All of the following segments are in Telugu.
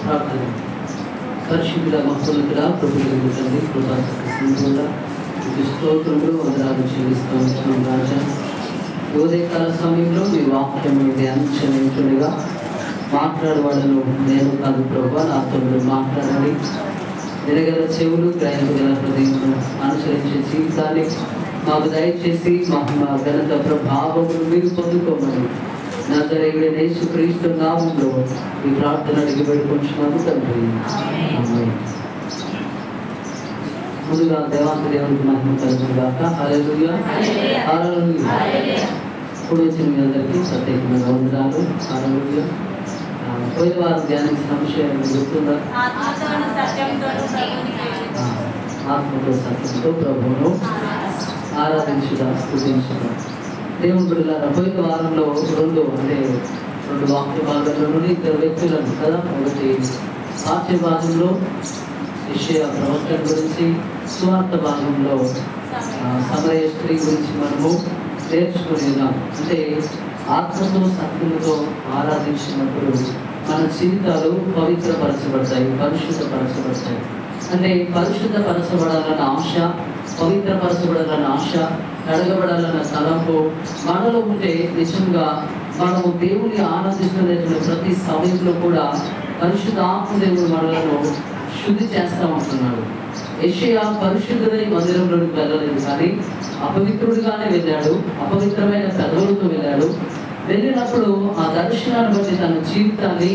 ప్రార్థన. పరిశుద్ధుల మహోన్నతుల ప్రభువుల తండ్రి కృపాసక్తిగా స్తోత్రములు వందనాలు చెల్లిస్తూ ఉంటున్నాం రాజా. ఉదయకాల సమయంలో మీ వాక్యము ధ్యానించగా మాట్లాడవాడను నేను కాదు ప్రభా, నాతో మీరు మాట్లాడాలి. వినగల చెవులు, గ్రహించగల హృదయం అనుసరించే జీవితాన్ని మాకు దయచేసి మహిమ ఘనత ప్రభావములు మీరు పొందుకోమని నజరేయుడైన యేసుక్రీస్తు నామములో ఈ ప్రార్థన అడిగి వేడుకొంచున్నాము తండ్రి. ఆమేన్. ముందుగా దేవాంత దేవునికి మహిమ కలుగుగాక. హల్లెలూయా, హల్లెలూయా. ఇప్పుడు వచ్చిన మీ అందరికీ ప్రత్యేకమైన వందనాలు. హల్లెలూయా. పోయిన వారు ధ్యానించిన విషయం గుర్తుందా? ఆత్మతో సత్యంతో ప్రభువును ఆరాధించుదా, స్తుతించుదా. దేవుని బిడ్డలారా, పోయిన వారంలో రెండు వాక్య భాగాల నుండి ఇద్దరు వ్యక్తులను కదా. ఒకటి సాక్ష్య భాగంలో యెషయా ప్రవక్త గురించి, సువార్త భాగంలో సమరయ స్త్రీ గురించి మనము నేర్చుకున్నాం. అంటే ఆత్మతో సత్యముతో ఆరాధించినప్పుడు మన జీవితాలు పవిత్రపరచబడతాయి, పరిశుద్ధపరచబడతాయి. అంటే పరిశుద్ధపరచబడాలన్న ఆశ, పవిత్రపరచబడాలన్న ఆశ, కడగబడాలన్న తలంపు మనలో ఉంటే నిజంగా మనము దేవుని ఆరాధిస్తున్నటువంటి ప్రతి సమయంలో కూడా పరిశుద్ధ ఆత్మదేవుడు మనలను శుద్ధి చేస్తా ఉంటున్నాడు. యెషయా పరిశుద్ధుడై మందిరంలోకి వెళ్ళలేదు, కానీ అపవిత్రుడిగానే వెళ్ళాడు, అపవిత్రమైన పెదవులతో వెళ్ళాడు. వెళ్ళినప్పుడు ఆ దర్శనాన్ని బట్టి తన జీవితాన్ని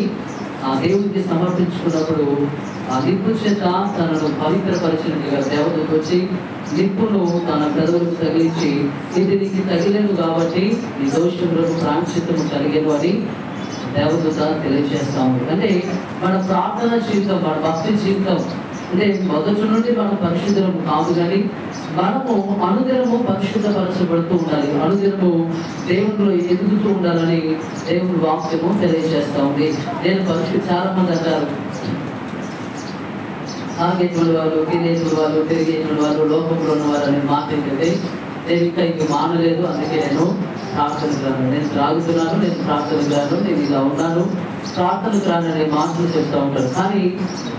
ఆ దేవుడికి సమర్పించుకున్నప్పుడు ఆ నిప్పు చేత తనను పవిత్రపరిచినట్టుగా దేవతకు వచ్చి నిప్పును తన పెదవులకు తగిలించి, ఇది నీకు తగిలేను కాబట్టి నీ దోషములకు ప్రాయశ్చిత్తము కలిగేను అని దేవదూత తెలియజేస్తాము. అంటే మన ప్రార్థన జీవితం, మన భక్తి జీవితం అంటే మొదటి నుండి మనం పరిశుద్ధము కాదు, కానీ మనము అనుదినము పరిశుద్ధపరచబడుతూ ఉండాలి, అనుదినము దేవునిలో ఎదుగుతూ ఉండాలని దేవుని వాక్యము తెలియజేస్తా ఉంది. నేను చాలా మంది అంటారు, తాగేటువంటి వాళ్ళు, తినేటువంటి వాళ్ళు, తిరిగేటువంటి వాళ్ళు, లోకంలో ఉన్నవారు అనే మాట ఏంటంటే నేను ఇంకా ఇంక మానలేదు, అందుకే నేను ప్రార్థనకు రాను, నేను త్రాగుతున్నాను, నేను ప్రార్థనకు రాను, నేను ఇలా ఉన్నాను, ప్రార్థనకు రాను అనే మాటలు చెప్తూ ఉంటారు. కానీ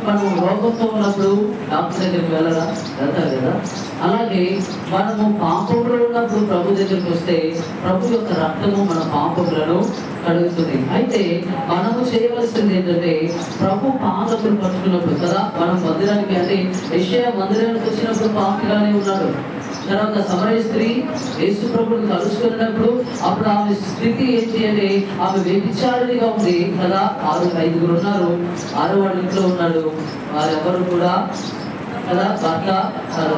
మనం రోగంతో ఉన్నప్పుడు డాక్టర్ దగ్గరికి వెళ్తారు కదా. అలాగే మనము పాపంలో ఉన్నప్పుడు ప్రభు దగ్గరికి వస్తే ప్రభు యొక్క రక్తము మన పాపములను కడుగుతుంది. అయితే మనము చేయవలసింది ఏంటంటే ప్రభు పాదములు పట్టుకున్నప్పుడు కదా, మనం మందిరానికి అంటే యెషయా మందిరానికి వచ్చినప్పుడు పాపిగానే ఉన్నాడు. తర్వాత సమరయ స్త్రీ యేసు ప్రభువుని కలుసుకున్నప్పుడు అప్పుడు ఆమె స్థితి ఏంటి అంటే ఆమె వ్యభిచారిణిగా ఉంది కదా. 5 ఉన్నారు, 6 వాళ్ళ ఇంట్లో ఉన్నాడు, వారెవరు కూడా కదా భర్త,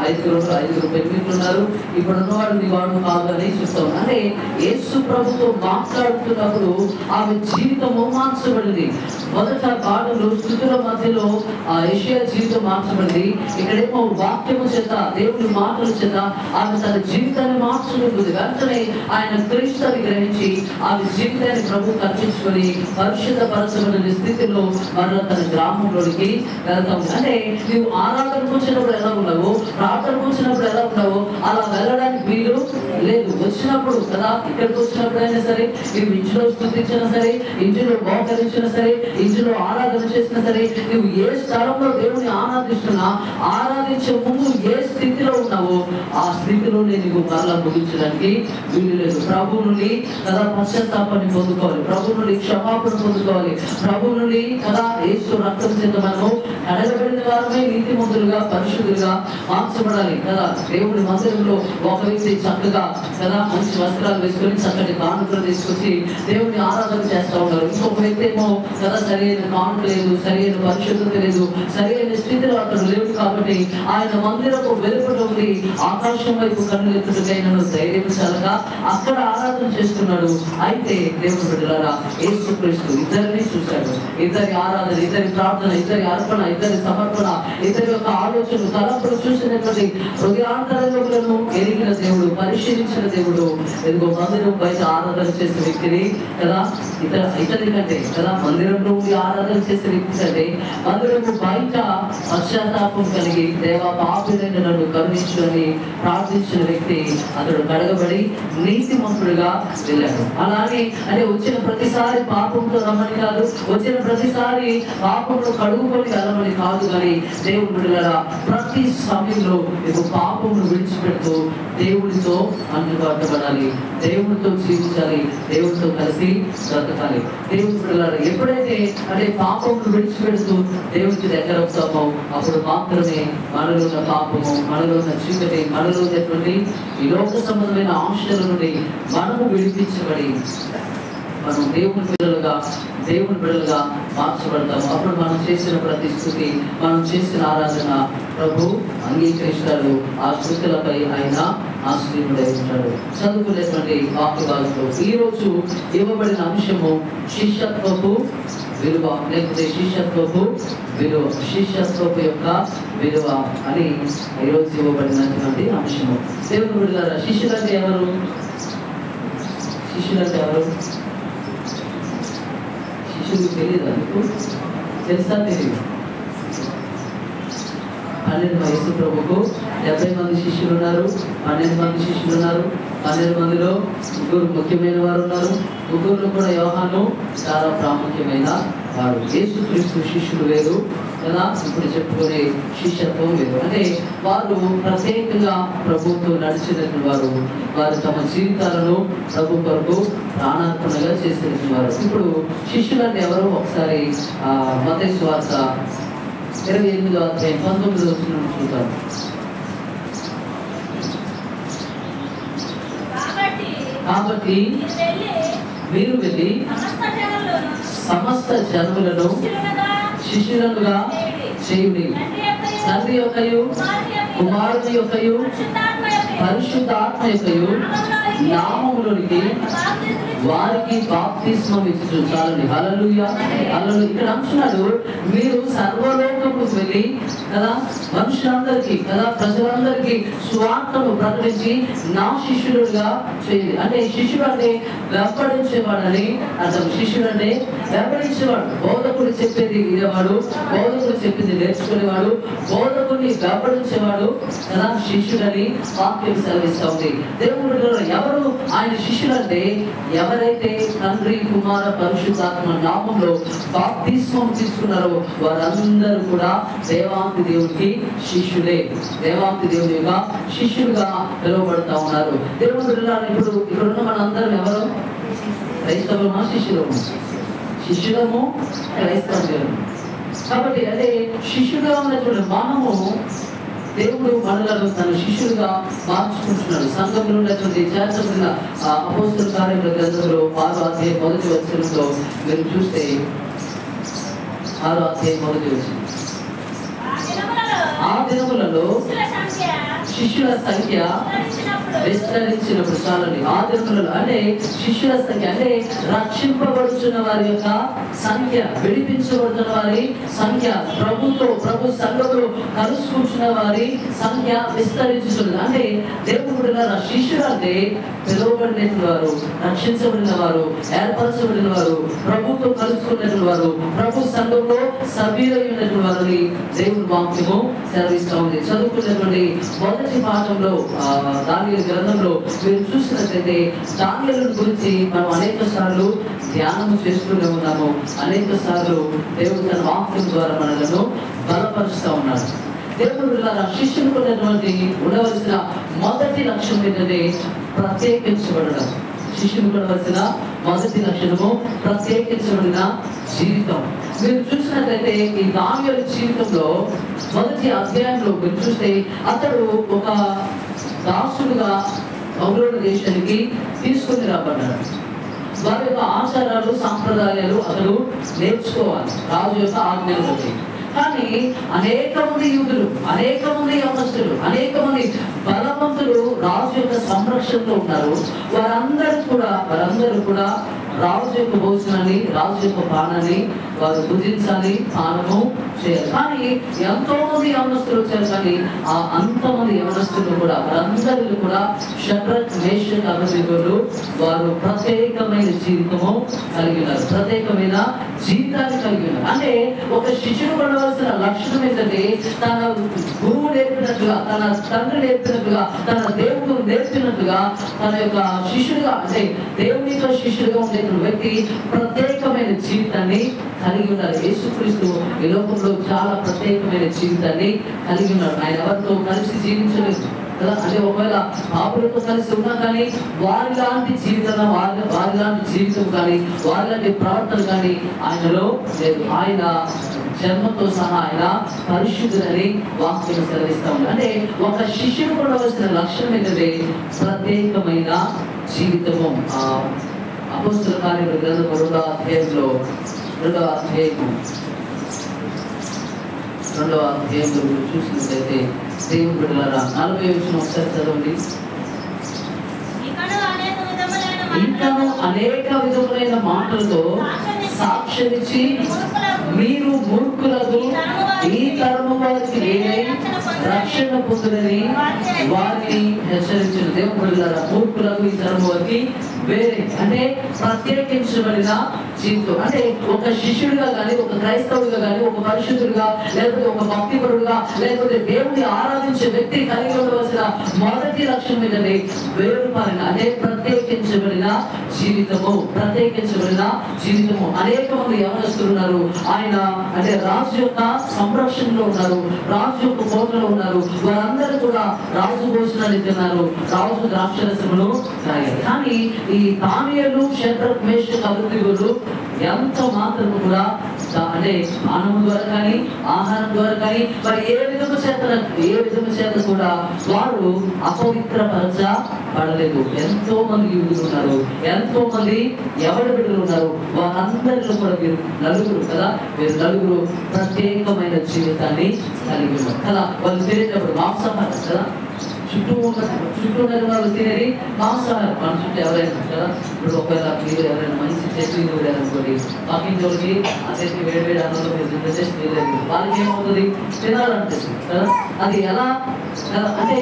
5 పెళ్లిళ్ళు ఉన్నారు, ఇప్పుడు ఉన్నవాడు నీ వాడు కాదు అని చెప్తాం. అంటే యేసు ప్రభుతో మాట్లాడుతున్నప్పుడు ఆమె జీవితము మార్చబడింది. మొదట భాగంలో స్థుతుల మధ్యలో యెషయా జీవితం మార్చబడింది. ఇక్కడేమో వాక్యము చేత, దేవుని మాటల చేత ఆమె తన జీవితాన్ని మార్చుకుంటుంది. వెంటనే ఆయన క్రీస్తుని గ్రహించి ఆమె జీవితాన్ని ప్రభు కల్పించుకొని పరిశుద్ధపరచబడిన స్థితిలో మరలా తన గ్రామంలోనికి వెళ్తాం. అంటే నీవు ఆరాధన కూర్చున్నప్పుడు ఎలా ఉన్నావు, ప్రార్థన కూర్చున్నప్పుడు ఎలా ఉన్నావు, అలా వెళ్ళడానికి వీలు లేదు. వచ్చినప్పుడు కదా, ఇక్కడికి వచ్చినప్పుడు అయినా సరే, నువ్వు ఇంట్లో స్తుతించినా సరే, ఇంటిలో మోకరించినా సరే, ఇంటిలో ఆరాధన చేసినా సరే, నువ్వు ఏ స్థలంలో దేవుని ఆరాధిస్తున్నా, ఆరాధించే ముందు ఏ స్థితిలో ఉన్నావో ఆ స్థితిలో నీకు మరలా ముగించడానికి వీలు లేదు. ప్రభు నుండి కదా పశ్చాత్తాపాన్ని పొందుకోవాలి, ప్రభు నుండి క్షమాపణ పొందుకోవాలి, ప్రభు నుండి కదా యేసు రక్తం చేత మనము కడగబడిన వారమే నీతిమంతులుగా పరిశుద్ధులుగా మార్చబడాలి కదా. దేవుని మందిరంలో ఒక వ్యక్తి చక్కగా కదా మంచి వస్త్రాలు వేసుకొని చక్కటి కానుకలు తీసుకొచ్చి దేవుని ఆరాధన చేస్తూ ఉంటారు. ఇంకొక వ్యక్తి ఏమో కదా సరైన కానుక లేదు, సరైన పరిశుద్ధత లేదు, సరైన స్థితిలో అతడు లేవు. కాబట్టి ఆయన మందిరపు వెలుపట ఉండి ఆకాశం వైపు కన్నులెత్తుటకైనను ధైర్యం చాలక అక్కడ ఆరాధన చేస్తున్నాడు. అయితే దేవుని బిడ్డలారా, యేసుక్రీస్తు ఇద్దరిని చూశాడు. ఇద్దరి ఆరాధన, ఇద్దరి ప్రార్థన, ఇద్దరి అర్పణ, ఇద్దరి సమర్పణ, ఇద్దరి యొక్క ఆలోచన తలపులు చూసినటువంటి హృదయాంతరంగములను ఎరిగిన దేవుడు, పరిశీలించిన దేవుడు. ఇదిగో మందిరం బయట ఆరాధన చేసే వ్యక్తిని కదా, ఇతని కంటే కదా, మందిరంలో ఆరాధన చేసే వ్యక్తి కంటే మందిరము బయట పశ్చాత్తాపం కలిగి దేవా పాపులైన నన్ను కరుణించు అని ప్రార్థించిన వ్యక్తి అతడు కడగబడి నీతిమంతుడిగా వెళ్ళాడు. అలానే అంటే వచ్చిన ప్రతిసారి పాపంతో రమ్మని కాదు, వచ్చిన ప్రతిసారి పాపంలో కడుగుకొని వెళ్ళమని కాదు, కానీ దేవుడు బిడ్డలారా ప్రతి సమయంలో మీకు పాపమును విడిచిపెడుతూ దేవుడితో అందుబాటుపడాలి, దేవుడితో జీవించాలి, దేవుడితో కలిసి బ్రతకాలి. దేవుడి బిడ్డలారా ఎప్పుడైతే అంటే పాపమును విడిచిపెడుతూ దేవుడికి దగ్గర అవుతామో అప్పుడు మాత్రమే మనలో ఉన్న పాపము, మనలో ఉన్న చీకటి, మనలో ఉన్నటువంటి ఈ లోక సంబంధమైన ఆశల నుండి మనము విడిపించబడి మనం దేవుని బిడ్డలుగా మార్చబడతాము. అప్పుడు మనం చేసిన ప్రతి స్తుతి, మనం చేసిన ఆరాధన ప్రభు అంగీకరిస్తాడు. ఆ స్తుతులపై ఆయన ఆశ్రయుడై ఉంటాడు. చదువుకునేటువంటి వాక్యాలతో ఈరోజు ఇవ్వబడిన అంశము శిష్యత్వపు విలువ, లేకపోతే శిష్యత్వపు యొక్క విలువ అని ఈరోజు ఇవ్వబడినటువంటి అంశము. దేవుని బిడ్డలారా శిష్యులంటే ఎవరు? శిష్యులంటే ఎవరు? శిష్యులకు తెలియదు, అందుకు తెలుసా? తెలియదు. 12 వయసు ప్రభుకు 70 మంది శిష్యులు ఉన్నారు, 12 మంది శిష్యులు ఉన్నారు. 12 మందిలో 3 ముఖ్యమైన వారు ఉన్నారు. 3లో కూడా యోహాను చాలా ప్రాముఖ్యమైన వాడు. యేసుక్రీస్తు శిష్యులు వేరు కదా, ఇప్పుడు చెప్పుకునే శిష్యత్వం వేరు. అంటే వారు ప్రత్యేకంగా ప్రభుత్వం నడిచినటువంటి వారు, వారు తమ జీవితాలను ప్రభు కొరకు ప్రాణార్పణగా చేసినటువంటి వారు. ఇప్పుడు శిష్యులంటే ఎవరు? ఒకసారి మత్తయి సువార్త 28వ అధ్యాయం 19వ వచనం చూద్దాం. కాబట్టి మీరు వెళ్ళి సమస్త జనములను శిష్యులుగా చేయుడి, తండ్రి యొక్కయు కుమారుని యొక్కయు పరిశుద్ధాత్మ యొక్కయు నామములోనికి వారికి బాప్తిస్మం ఇచ్చు. చాలండి. హల్లెలూయా. ఇక్కడ అంటున్నాడు, మీరు సర్వలోకముకు వెళ్ళి కదా మనుషులందరికీ కదా ప్రజలందరికీ సువార్తను ప్రకటించి నా శిష్యులుగా చేయండి. అంటే శిష్యుడు అంటే వెంబడించేవాడని అర్థం. శిష్యుడు అంటే వెంబడించేవాడు. బోధకుడు చెప్పేది వినేవాడు, బోధకుడు చెప్పింది నేర్చుకునేవాడు, బోధకుడిని వెంబడించేవాడు కదా శిష్యుడని వాక్యం సెలవిస్తా ఉంది. దేవుడు ఎవరు ఆయన శిష్యులంటే ఎవరైతే తండ్రి కుమార పరిశుద్ధాత్మ నామంలో బాప్తిస్మం తీసుకున్నారో వారందరూ కూడా దేవాంతి దేవుడికి శిష్యులే, దేవాంతి దేవుడిగా శిష్యులుగా పిలువబడతా ఉన్నారు. దేవుడు ఇప్పుడు ఇక్కడున్న మనందరం ఎవరు? క్రైస్తవులమా? శిష్యులము క్రైస్తవులు. కాబట్టి అంటే శిష్యుగా ఉన్నటువంటి మనము దేవుడు మనలను తన శిష్యులుగా మార్చుకుంటున్నాడు. సంఘంలో ఉన్నటువంటి చేర్చబడిన అపోస్తల కార్యముల గ్రంథంలో 6వ అధ్యాయం 1వ వచనంలో మీరు చూస్తే 6వ అధ్యాయం 1వ వచనం, ఆ దినములలో శిష్యుల సంఖ్య విస్తరించినప్పుడు. చాలండి. ఆ దినములలో అంటే శిష్యుల సంఖ్య అంటే రక్షింపబడుతున్న వారి యొక్క సంఖ్య, విడిపించబడుతున్న వారి సంఖ్య, ప్రభు సంఘములో కలుసుకుంటున్న వారి సంఖ్య విస్తరించుతున్నది. అంటే దేవుడు శిష్యుడు అంటే పిలువబడిన వారు, రక్షించబడిన వారు, ఏర్పరచబడిన వారు, ప్రభుత్వం కలుసుకున్నటువంటి వారు, ప్రభు సంఘంలో సభ్యులైనటువంటి వారిని దేవుడు వాక్యము సెలవిస్తూ ఉంది. చదువుకున్నటువంటి మొదటి పాఠంలో దానియేలు గ్రంథంలో మీరు చూసినట్లయితే దానియేలు గురించి మనం అనేక సార్లు ధ్యానము చేస్తూనే ఉన్నాము. అనేక సార్లు దేవుడు తన వాక్యం ద్వారా మనలను బలపరుస్తూ ఉన్నాడు. దేవుడు శిష్యులకు ఉండవలసిన మొదటి లక్ష్యం ఏంటంటే ప్రత్యేకించబడడం. శిష్యులు ఉండవలసిన మొదటి లక్షణము ప్రత్యేకించబడిన జీవితం. మీరు చూసినట్లయితే ఈ దానియేలు జీవితంలో మొదటి అధ్యాయంలో మీరు చూస్తే అతడు ఒక దాసుడుగా బబులోను దేశానికి తీసుకుని రాబడ్డాడు. వారి యొక్క ఆచారాలు సాంప్రదాయాలు అతడు నేర్చుకోవాలి రాజు యొక్క ఆజ్ఞలు. కానీ అనేక మంది యూదులు, అనేక మంది యవనస్తులు, అనేక మంది బలవంతులు రాజు యొక్క సంరక్షణలో ఉన్నారు. వారందరూ కూడా రాజు యొక్క భోజనాన్ని, రాజు యొక్క పానాన్ని వారు భుజించాలి, పానము చేయాలి. కానీ ఎంతో మంది యవనస్తులు వచ్చారు. కానీ ఆ అంతమంది యవనస్తులు కూడా వారందరిలో కూడా షడ్రక్, మేషక్, అబేద్నెగోలు వారు ప్రత్యేకమైన జీవితము కలిగి ఉన్నారు. ప్రత్యేకమైన జీవితాన్ని కలిగి ఉన్నారు. అంటే ఒక శిష్యుడు ఉండవలసిన లక్షణం ఏంటంటే తన గురువు నేర్పినట్లుగా, తన తండ్రి నేర్పినట్లుగా, తన దేవుడు నేర్పినట్లుగా తన యొక్క శిష్యుడిగా, అంటే దేవునితో శిష్యుడిగా ఉండే వ్యక్తి ప్రత్యేకమైన జీవితాన్ని కలిగి ఉన్నారు. యేసుక్రీస్తు ఈ లోకంలో చాలా ప్రత్యేకమైన జీవితాన్ని కలిగి ఉన్నారు. ఆయన ఎవరితో కలిసి జీవించలేదు కదా. అంటే ఒకవేళ పాపులతో కలిసి ఉన్నా కానీ వారి లాంటి జీవితం, వారి లాంటి జీవితం కానీ, వారి లాంటి ప్రవర్తన కానీ ఆయనలో లేదు. ఆయన జన్మతో సహా ఆయన పరిశుద్ధులని వాక్యం సెలవిస్తా ఉంది. అంటే ఒక శిష్యుడు ఉండవలసిన లక్ష్యం ఏంటంటే ప్రత్యేకమైన జీవితము. అపోస్తల కార్యముల గ్రంథం 2వ అధ్యాయంలో 2వ అధ్యాయంలో చూసినట్లయితే దేవుని బిడ్డలారా 40వ వచనం ఒకసారి చదవండి. ఇంకను అనేక విధములైన మాటలతో సాక్ష్యమిచ్చి మీరు మూర్ఖులకు ఈ తరము వారికి వేరే రక్షణ పొందులని వారిని హెచ్చరించిన. దేవుని బిడ్డలారా, మూర్ఖులకు ఈ తరము వారికి వేరే అంటే ప్రత్యేకించబడిన జీవితం. అంటే ఒక శిష్యుడిగా కానీ, ఒక క్రైస్తవుడిగా కానీ, ఒక పరిశుద్ధుడిగా, లేకపోతే ఒక భక్తిపరుడుగా, లేకపోతే దేవుని ఆరాధించే వ్యక్తి కలిగి ఉండవలసిన మొదటి లక్ష్యం ఏంటంటే వేరుపారిన, అంటే ప్రత్యేకించబడిన జీవితము. ప్రత్యేకించబడిన జీవితము. అనేక మంది యవనస్తులు ఉన్నారు. ఆయన అంటే రాజు యొక్క సంరక్షణలో ఉన్నారు, రాజు యొక్క కోటలో ఉన్నారు. వారందరూ కూడా రాజు భోజనాన్ని తిన్నారు, రాజు ద్రాక్షరసమును తాగారు. కానీ ఈ దానియేలు, షడ్రక్, మేషక్, అబేద్నెగోలు ఎంత మాత్రం కూడా అంటే పానము ద్వారా కానీ, ఆహారం ద్వారా కానీ, మరి ఏ విధము చేత కూడా వారు అపవిత్రపరచబడలేదు. ఎంతో మంది యూదులు ఉన్నారు, ఎంతో మంది ఎవరి బిడ్డలు ఉన్నారు. వారందరిలో కూడా వీరు నలుగురు ప్రత్యేకమైన జీవితాన్ని కలిగి ఉన్నారు కదా. వాళ్ళు తినేటప్పుడు మాంసాహారం కదా, చుట్టూ ఉన్న వాళ్ళు తినేది మాంసాహారం. మన చుట్టూ ఎవరైనా కదా, ఇప్పుడు ఒకవేళ మీరు ఎవరైనా మంచి చట్నీ అనుకోండి, పక్కింటి ఆ చట్నీ వేడి అన్నంలో వాళ్ళకి ఏమవుతుంది, తినాలనిపిస్తుంది కదా. అది ఎలా కదా అంటే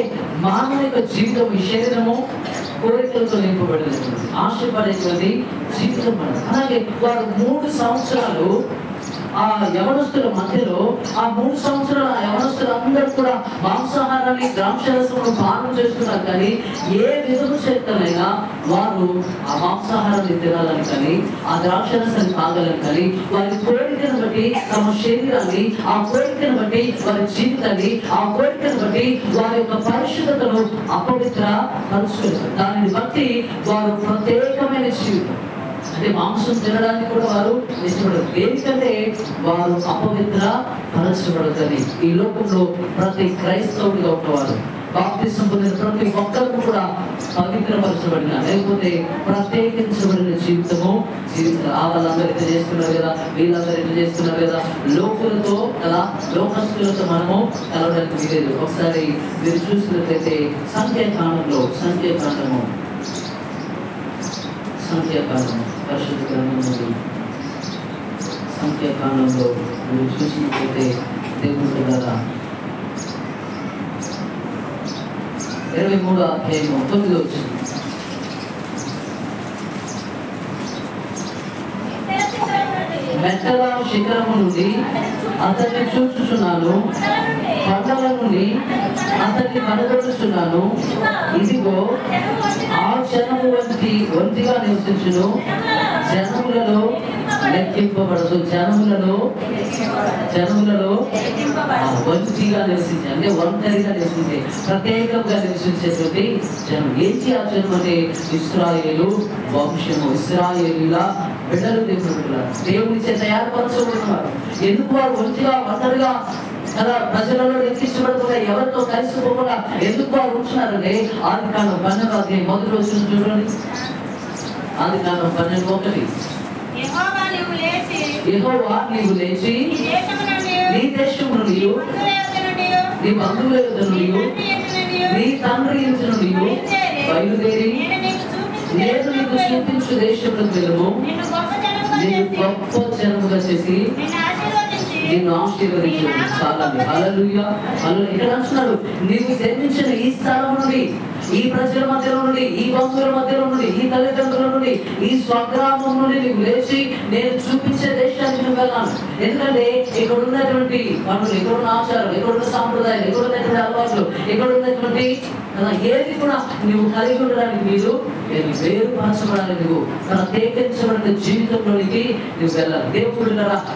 మానవ యొక్క జీవితం, ఈ శరీరము కోరికలతో నింపబడినటువంటి ఆశపడేటువంటి జీవితం. అలాగే వారు 3 సంవత్సరాలు ఆ యవనస్తుల మధ్యలో, ఆ 3 సంవత్సరాల యవనస్తులందరూ కూడా మాంసాహారాన్ని, ద్రాక్షరసమును పానం చేస్తున్నారు. కానీ ఏ విధము చేతనైనా వారు ఆ మాంసాహారాన్ని తినాలని కానీ, ఆ ద్రాక్షరసాన్ని తాగాలని కానీ, వారి కోరికను బట్టి తమ శరీరాన్ని, ఆ కోరికను బట్టి వారి జీవితాన్ని, ఆ కోరికను బట్టి వారి యొక్క పరిశుద్ధతను అపవిత్ర పరుచుకుంటారు. దానిని బట్టి వారు ప్రత్యేకమైన జీవితం, అంటే మాంసం తినడానికి కూడా వారు ఇష్టపడరు. దేనికంటే వారు అపవిత్ర పరచబడతారు. ఈ లోకంలో ప్రతి క్రైస్తవుడిగా ఉన్నవారు, బాప్తిసం పొందిన ప్రతి ఒక్కరికి కూడా పవిత్రపరచబడిన, లేకపోతే ప్రత్యేకించబడిన జీవితము జీవితాలు. వాళ్ళందరూ ఇట్లా చేస్తున్నారు కదా, వీళ్ళందరూ ఇట్లా చేస్తున్నారు కదా, లోకులతో కదా, లోకస్తులతో మనము కలవడానికి వీలేదు. ఒకసారి మీరు చూసినట్లయితే సంఖ్యాకాండము పరిశుద్ధ గ్రంథంలో సంఖ్యాకాండంలో మీరు చూసినట్లయితే దేవుని ద్వారా 23వ అధ్యాయము 9వ వచనం. మెట్టల శిఖరము నుండి అతన్ని చూచుచున్నాను, కొండల నుండి అతన్ని కనబడుచున్నాను. ఇదిగో ఆ జనము ఒంటిగా నివసించును, జనములలో లెక్కింపబడదు. జనములలో ఒంటిగా నివసించే, అంటే ఒంటరిగా నివసించే, ప్రత్యేకంగా నివసించేటువంటి జనం. ఏంటి ఆ జనం అంటే ఇశ్రాయేలు వంశము, ఇశ్రాయేలీల బిడ్డలు. దేవుని చేత ఏర్పరచబడినారు. ఎందుకు వారు ఒంటరిగా కదా ప్రజలలో లెక్కించబడకుండా, ఎవరితో కలిసిపోకుండా ఎందుకు వారు ఉంటున్నారంటే ఆదికాండం 12వ అధ్యాయం 1వ వచనం చూడండి. ఆదికాండం 12:1. యెహోవా నీవు లేచి నీ దేశము నుండి, నీ బంధువుల యొద్ద నుండి, నీ తండ్రి ఇంటి నుండి బయలుదేరి నేను నీకు చూపించు దేశంలోకి వెళ్ళము, గొప్ప జనముగా చేసి నిన్ను ఆశీర్వదించు. చాలా హల్లెలూయా. ఇక్కడ అంటున్నాడు, నీవు జన్మించిన ఈ స్థలం నుండి, ఈ ప్రజల మధ్యలో నుండి, ఈ బంధువుల మధ్యలో నుండి, ఈ తల్లిదండ్రుల నుండి, ఈ స్వగ్రామం నుండి నీవు లేచి నేను చూపించే దేశానికి నువ్వు వెళ్ళాను. ఎందుకంటే ఇక్కడ ఉన్నటువంటి పనులు, ఇక్కడ ఉన్న ఆచారాలు, ఇక్కడ ఉన్న సాంప్రదాయాలు, ఇక్కడ ఉన్నటువంటి అలవాట్లు, ఇక్కడ ఉన్నటువంటి ఏది కూడా నువ్వు కలిగి ఉండడానికి మీరు వేరుపరచబడాలి. నువ్వు ప్రత్యేకించబడిన జీవితంలోనికి నువ్వు వెళ్ళాలి. దేవుడు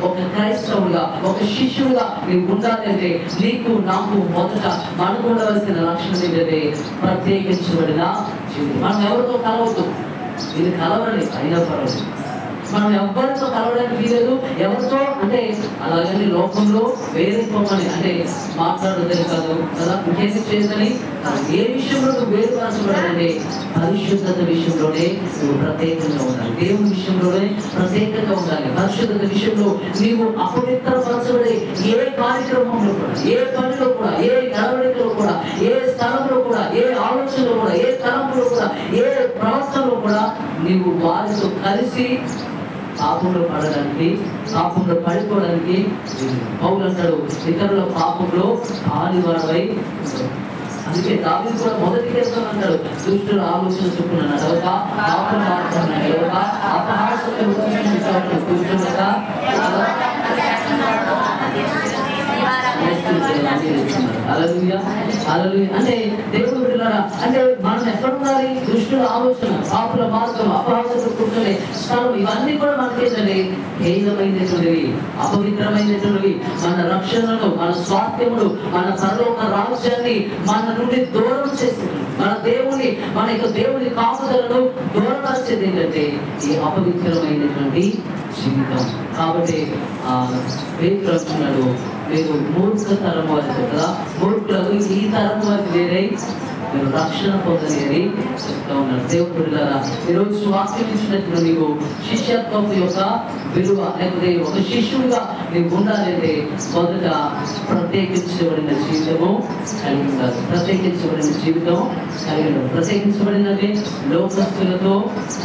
ఒక క్రైస్తవుగా, ఒక శిష్యుడుగా నువ్వు ఉండాలి అంటే నీకు నాకు మొదట మనకు ఉండవలసిన లక్షణం ఏంటంటే ప్రత్యేకించబడిన జీవితం. మనం ఎవరితో కలవద్దు, ఇది కలవని అయినా పర్వాలేదు. మనం ఎవరితో కలవడానికి వీలేదు. ఎవరితో అంటే అలాగని లోకంలో వేరుకోమని అంటే మాట్లాడదని కాదు కదా, ఇంకేది చేయదని. ఏ విషయంలో నువ్వు వేరుపరచబడాలంటే పరిశుద్ధత విషయంలోనే నువ్వు ప్రత్యేకంగా ఉండాలి. దేవుని విషయంలోనే ప్రత్యేకంగా ఉండాలి. పరిశుద్ధత విషయంలో నీవు అపవిత్రపరచబడే ఏ కార్యక్రమంలో కూడా, ఏ పనిలో కూడా, ఏ నడవడికలో కూడా, ఏ స్థలంలో కూడా, ఏ ఆలోచనలో కూడా, ఏ తలంపులో కూడా, ఏ ప్రవర్తనలో కూడా నీవు వారితో కలిసి పాపంలో పడడానికి, పాపంలో పడిపోవడానికి పౌలు అంటాడు, ఇతరుల పాపంలో పాలివాడవై. అందుకే దావీదు కూడా మొదటి కీర్తనలో అంటాడు, దుష్టుల ఆలోచన చొప్పున నడవక, పాపం మార్గమున నడవక, అపహాసకుల ఉద్దేశించు దుష్టులక హల్లెలూయా. హల్లెలూయా. అంటే దేవుడు బిడ్డలారా, అంటే మనం ఎక్కడ ఉండాలి? దుష్టుల ఆలోచన, పాపుల మార్గం, అపహాసకులు కూర్చునే స్థలం, ఇవన్నీ కూడా మనకేంటండి హీనమైనటువంటివి, అపవిత్రమైనటువంటివి. మన రక్షణను, మన స్వాస్థ్యమును, మన పరలోక రాజ్యాన్ని మన నుండి దూరం చేస్తుంది. మన దేవుని, మన యొక్క దేవుని కాపుదలను దూరపరిచేది ఏంటంటే ఈ అపవిత్రమైనటువంటి జీవితం. కాబట్టి పేతురు అంటున్నాడు, మీరు మూర్ఖ తరం వారితో కదా, మూర్ఖులకు ఈ తరం వారికి వేరే మీరు రక్షణ పొందని అని చెప్తా ఉన్నారు. దేవుడు ఈరోజు వాక్యం ఇచ్చినట్లు నీవు శిష్యత్వం యొక్క విలువ, లేకపోతే ఒక శిష్యుడిగా నీవు ఉండాలంటే మొదట ప్రత్యేకించబడిన జీవితము కలిగి ఉండాలి. ప్రత్యేకించబడిన జీవితం కలిగి ఉండాలి. ప్రత్యేకించబడినది లోకస్తులతో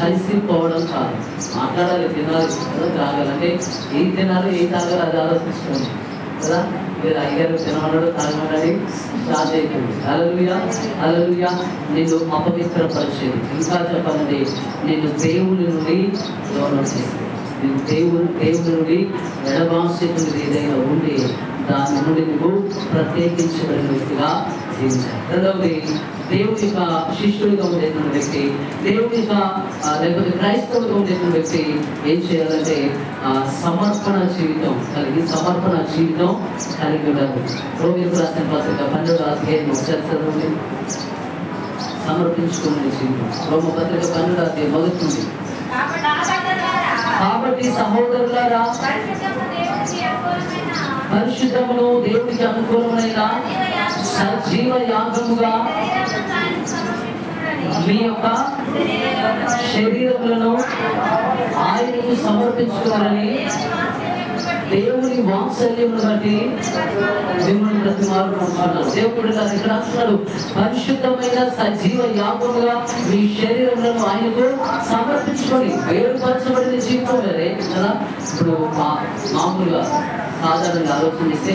కలిసిపోవడం కాదు. మాట్లాడాలి, తినాలి, తాగాలంటే ఏం తినాలి, ఏం తాగాలి అది ఆలోచించుకోండి కదా. మీరు అయ్యారు తినమన్నాడు, తాగమన్నాడు, స్టార్ట్ అయిపోయింది. హల్లెలూయా. హల్లెలూయా. నిన్ను అపవిత్రపరిచేది, ఇంకా చెప్పాలంటే నేను దేవుని నుండి దూరం చేసేది, నేను దేవుని నుండి ఎడబాసేది ఏదైనా ఉండి దాని నుండి నువ్వు ప్రత్యేకించబడిన వ్యక్తిగా జీవించాలి. రెండవది, దేవుని యొక్క శిష్యుడిగా ఉండేటువంటి వ్యక్తి, దేవుని యొక్క లేకపోతే క్రైస్తవుడిగా ఉండేటువంటి వ్యక్తి ఏం చేయాలంటే సమర్పణ జీవితం కలిగి, సమర్పణ జీవితం కలిగి ఉండాలి. రోమిలకు రాసిన పత్రిక 12వ అధ్యాయం ఒకసారి చదవండి. సమర్పించుకునే జీవితం. రోమ పత్రిక 12వ అధ్యాయం మొదటి. కాబట్టి సహోదరులారా, పరిశుద్ధమును దేవునికి అనుకూలమైన సజీవ యాగముగా మీ యొక్క శరీరములను ఆయనకు సమర్పించుకోవాలని దేవుని వాత్సల్యమును బట్టి మిమ్మల్ని ప్రతిమారుకుంటున్నాను. దేవుడు ఇక్కడ అంటున్నాడు, పరిశుద్ధమైన సజీవ యాగముగా మీ శరీరములను ఆయనకు సమర్పించుకొని. వేరుపరచబడిన జీవితం వేరే కదా. ఇప్పుడు మామూలుగా సాధారణంగా ఆలోచన చేస్తే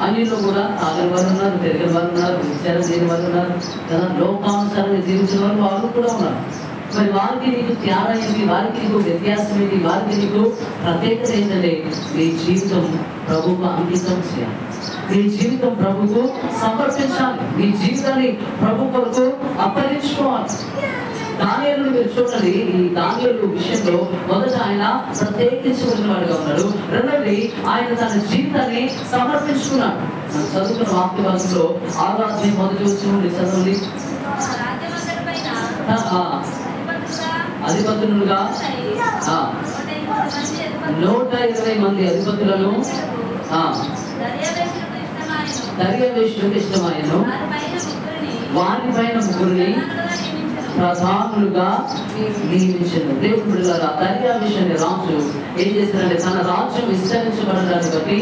అన్నిలో కూడా తాగని వారు ఉన్నారు, పెరిగిన వారు ఉన్నారు, విచారం చేయని వారు ఉన్నారు కదా, లోకానుసారంగా జీవించిన వారు వాళ్ళు కూడా ఉన్నారు. మరి వారికి నీకు తేడా ఏంటి, వారికి నీకు వ్యత్యాసం ఏంటి, వారికి నీకు ప్రత్యేకత ఏంటంటే నీ జీవితం ప్రభువుకు అంకితం చేయాలి, నీ జీవితం ప్రభువుకు సమర్పించాలి, నీ జీవితాన్ని ప్రభు కొరకు అప్పగించుకోవాలి. దానియేలును మీరు చూడండి, ఈ దానియేలు విషయంలో మొదట ఆయన ప్రత్యేకించబడిన వాడుగా ఉన్నాడు. రెండవది, ఆయన తన జీవితాన్ని సమర్పించుకున్నాడు. మనం చదువుకున్న వాక్య భాషలో 6వ అధ్యాయం మొదటి వచనం నుండి చదవండి. అధిపతులుగా 120 మంది అధిపతులను దర్యావేషులకు ఇష్టమాయను, వారి పైన ముగ్గురిని ప్రధానులుగా నియమించారు. దేవుడు దర్యావేషు అనే రాజు ఏం చేశారంటే తన రాజ్యం విస్తరించబడడాన్ని బట్టి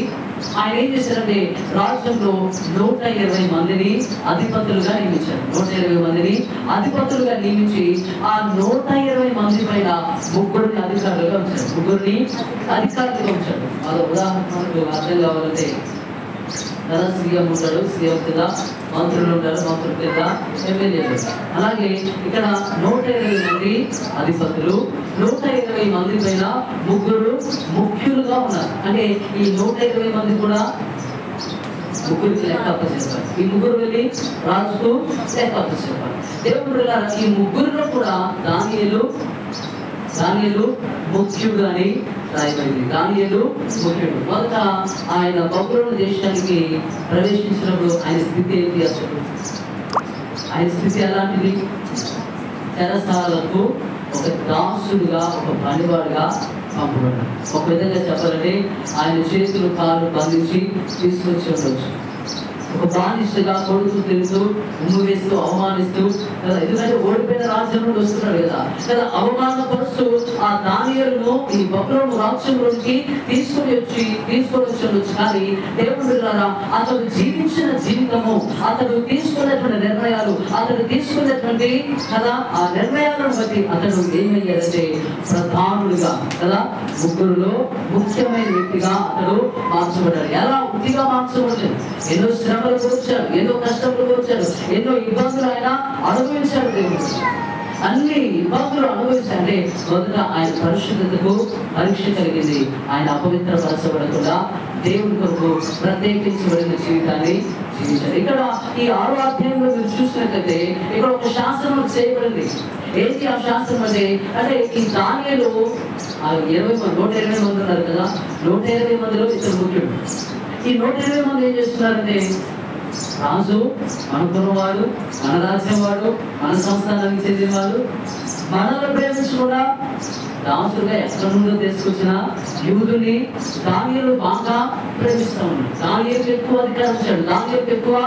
ఆయన ఏం చేశారంటే రాజ్యంలో 120 మందిని అధిపతులుగా నియమించారు. 120 మందిని అధిపతులుగా నియమించి ఆ 120 మంది పైన ముగ్గురిని అధికారులుగా ఉంచాడు. అది ఉదాహరణకు అర్థం కావాలంటే సీఎం ఉంటాడు, సీఎం కింద మంత్రులు ఉంటారు, మంత్రుల కింద ఎమ్మెల్యేలు. అలాగే ఇక్కడ 120 మంది అధిపతులు, 120 మంది పైన ముగ్గురు ముఖ్యులుగా ఉన్నారు. అంటే ఈ 120 మంది కూడా ముగ్గురికి లెక్క అప్పచెప్పారు. ఈ ముగ్గురు వెళ్ళి రాజుకు లెక్క అప్పచెప్పారు. దేవుడు ఈ ముగ్గురులో కూడా దానియేలు ముఖ్యుడు అని రాయబడింది. దానియేలు ముఖ్యుడు. మొదట ఆయన బబులోను దేశానికి ప్రవేశించినప్పుడు ఆయన స్థితి ఏంటి? అసలు ఆయన స్థితి ఎలాంటిది? చెరసాలకు ఒక దాసుడుగా, ఒక పనివాడుగా పంపబడ్డాడు. ఒక విధంగా చెప్పాలంటే ఆయన చేతులు కాళ్ళు బంధించి తీసుకొచ్చి ఉండొచ్చు. ఒక బానిసగా కొడుతూ తిరుగుతూ ఉమ్ము వేస్తూ అవమానిస్తూ కదా, ఎందుకంటే ఓడిపోయిన రాజ్యం నుండి వస్తున్నాడు కదా, అవమానపరుస్తూ ఆ దానియేలును ఈ బబులోను రాజ్యంలోకి తీసుకొని వచ్చి. కానీ దేవుడు అతడు జీవించిన జీవితము, అతడు తీసుకున్నటువంటి నిర్ణయాలు, అతడు తీసుకున్నటువంటి కదా ఆ నిర్ణయాలను బట్టి అతడు ఏమయ్యాడంటే ప్రధానుడిగా కదా ముగ్గురులో ముఖ్యమైన వ్యక్తిగా అతడు మార్చబడ్డాడు. ఎలా వృత్తిగా మార్చబడ్డాడు? ఎన్నో శ్రమలు వచ్చాడు, ఎన్నో కష్టములు వచ్చాడు, ఎన్నో ఇబ్బందులు ఆయన అనుభవించాడు. దేవుడు అన్ని ఇబ్బందులు అనుభవించాలంటే మొదట ఆయన పరిశుద్ధతకు పరీక్ష కలిగింది. ఆయన అపవిత్రపరచబడకుండా దేవుడి కొరకు ప్రత్యేకించబడిన జీవితాన్ని జీవించాడు. ఇక్కడ ఈ 6వ అధ్యాయంలో మీరు చూసినట్లయితే ఇక్కడ ఒక శాసనం చేయబడింది. ఏంటి ఆ శాస్త్రం అంటే ఈ దానియేలు 120 మంది ఉన్నారు కదా, 120 మందిలో ఇతడు ముఖ్యుడు. ఈ 120 మంది ఏం చేస్తున్నారంటే రాజు అనుకున్నవాడు, మన రాజ్యం వాడు, మన సంస్థానానికి చెందినవాడు, మనల్ని ప్రేమించి కూడా దాసులుగా ఎక్కడి నుండో తీసుకొచ్చిన యూదుని దానియేలు బాగా ప్రేమిస్తూ ఉన్నాడు. దానియేలుకి ఎక్కువ అధికారం ఇచ్చాడు, దానియేలుకి ఎక్కువ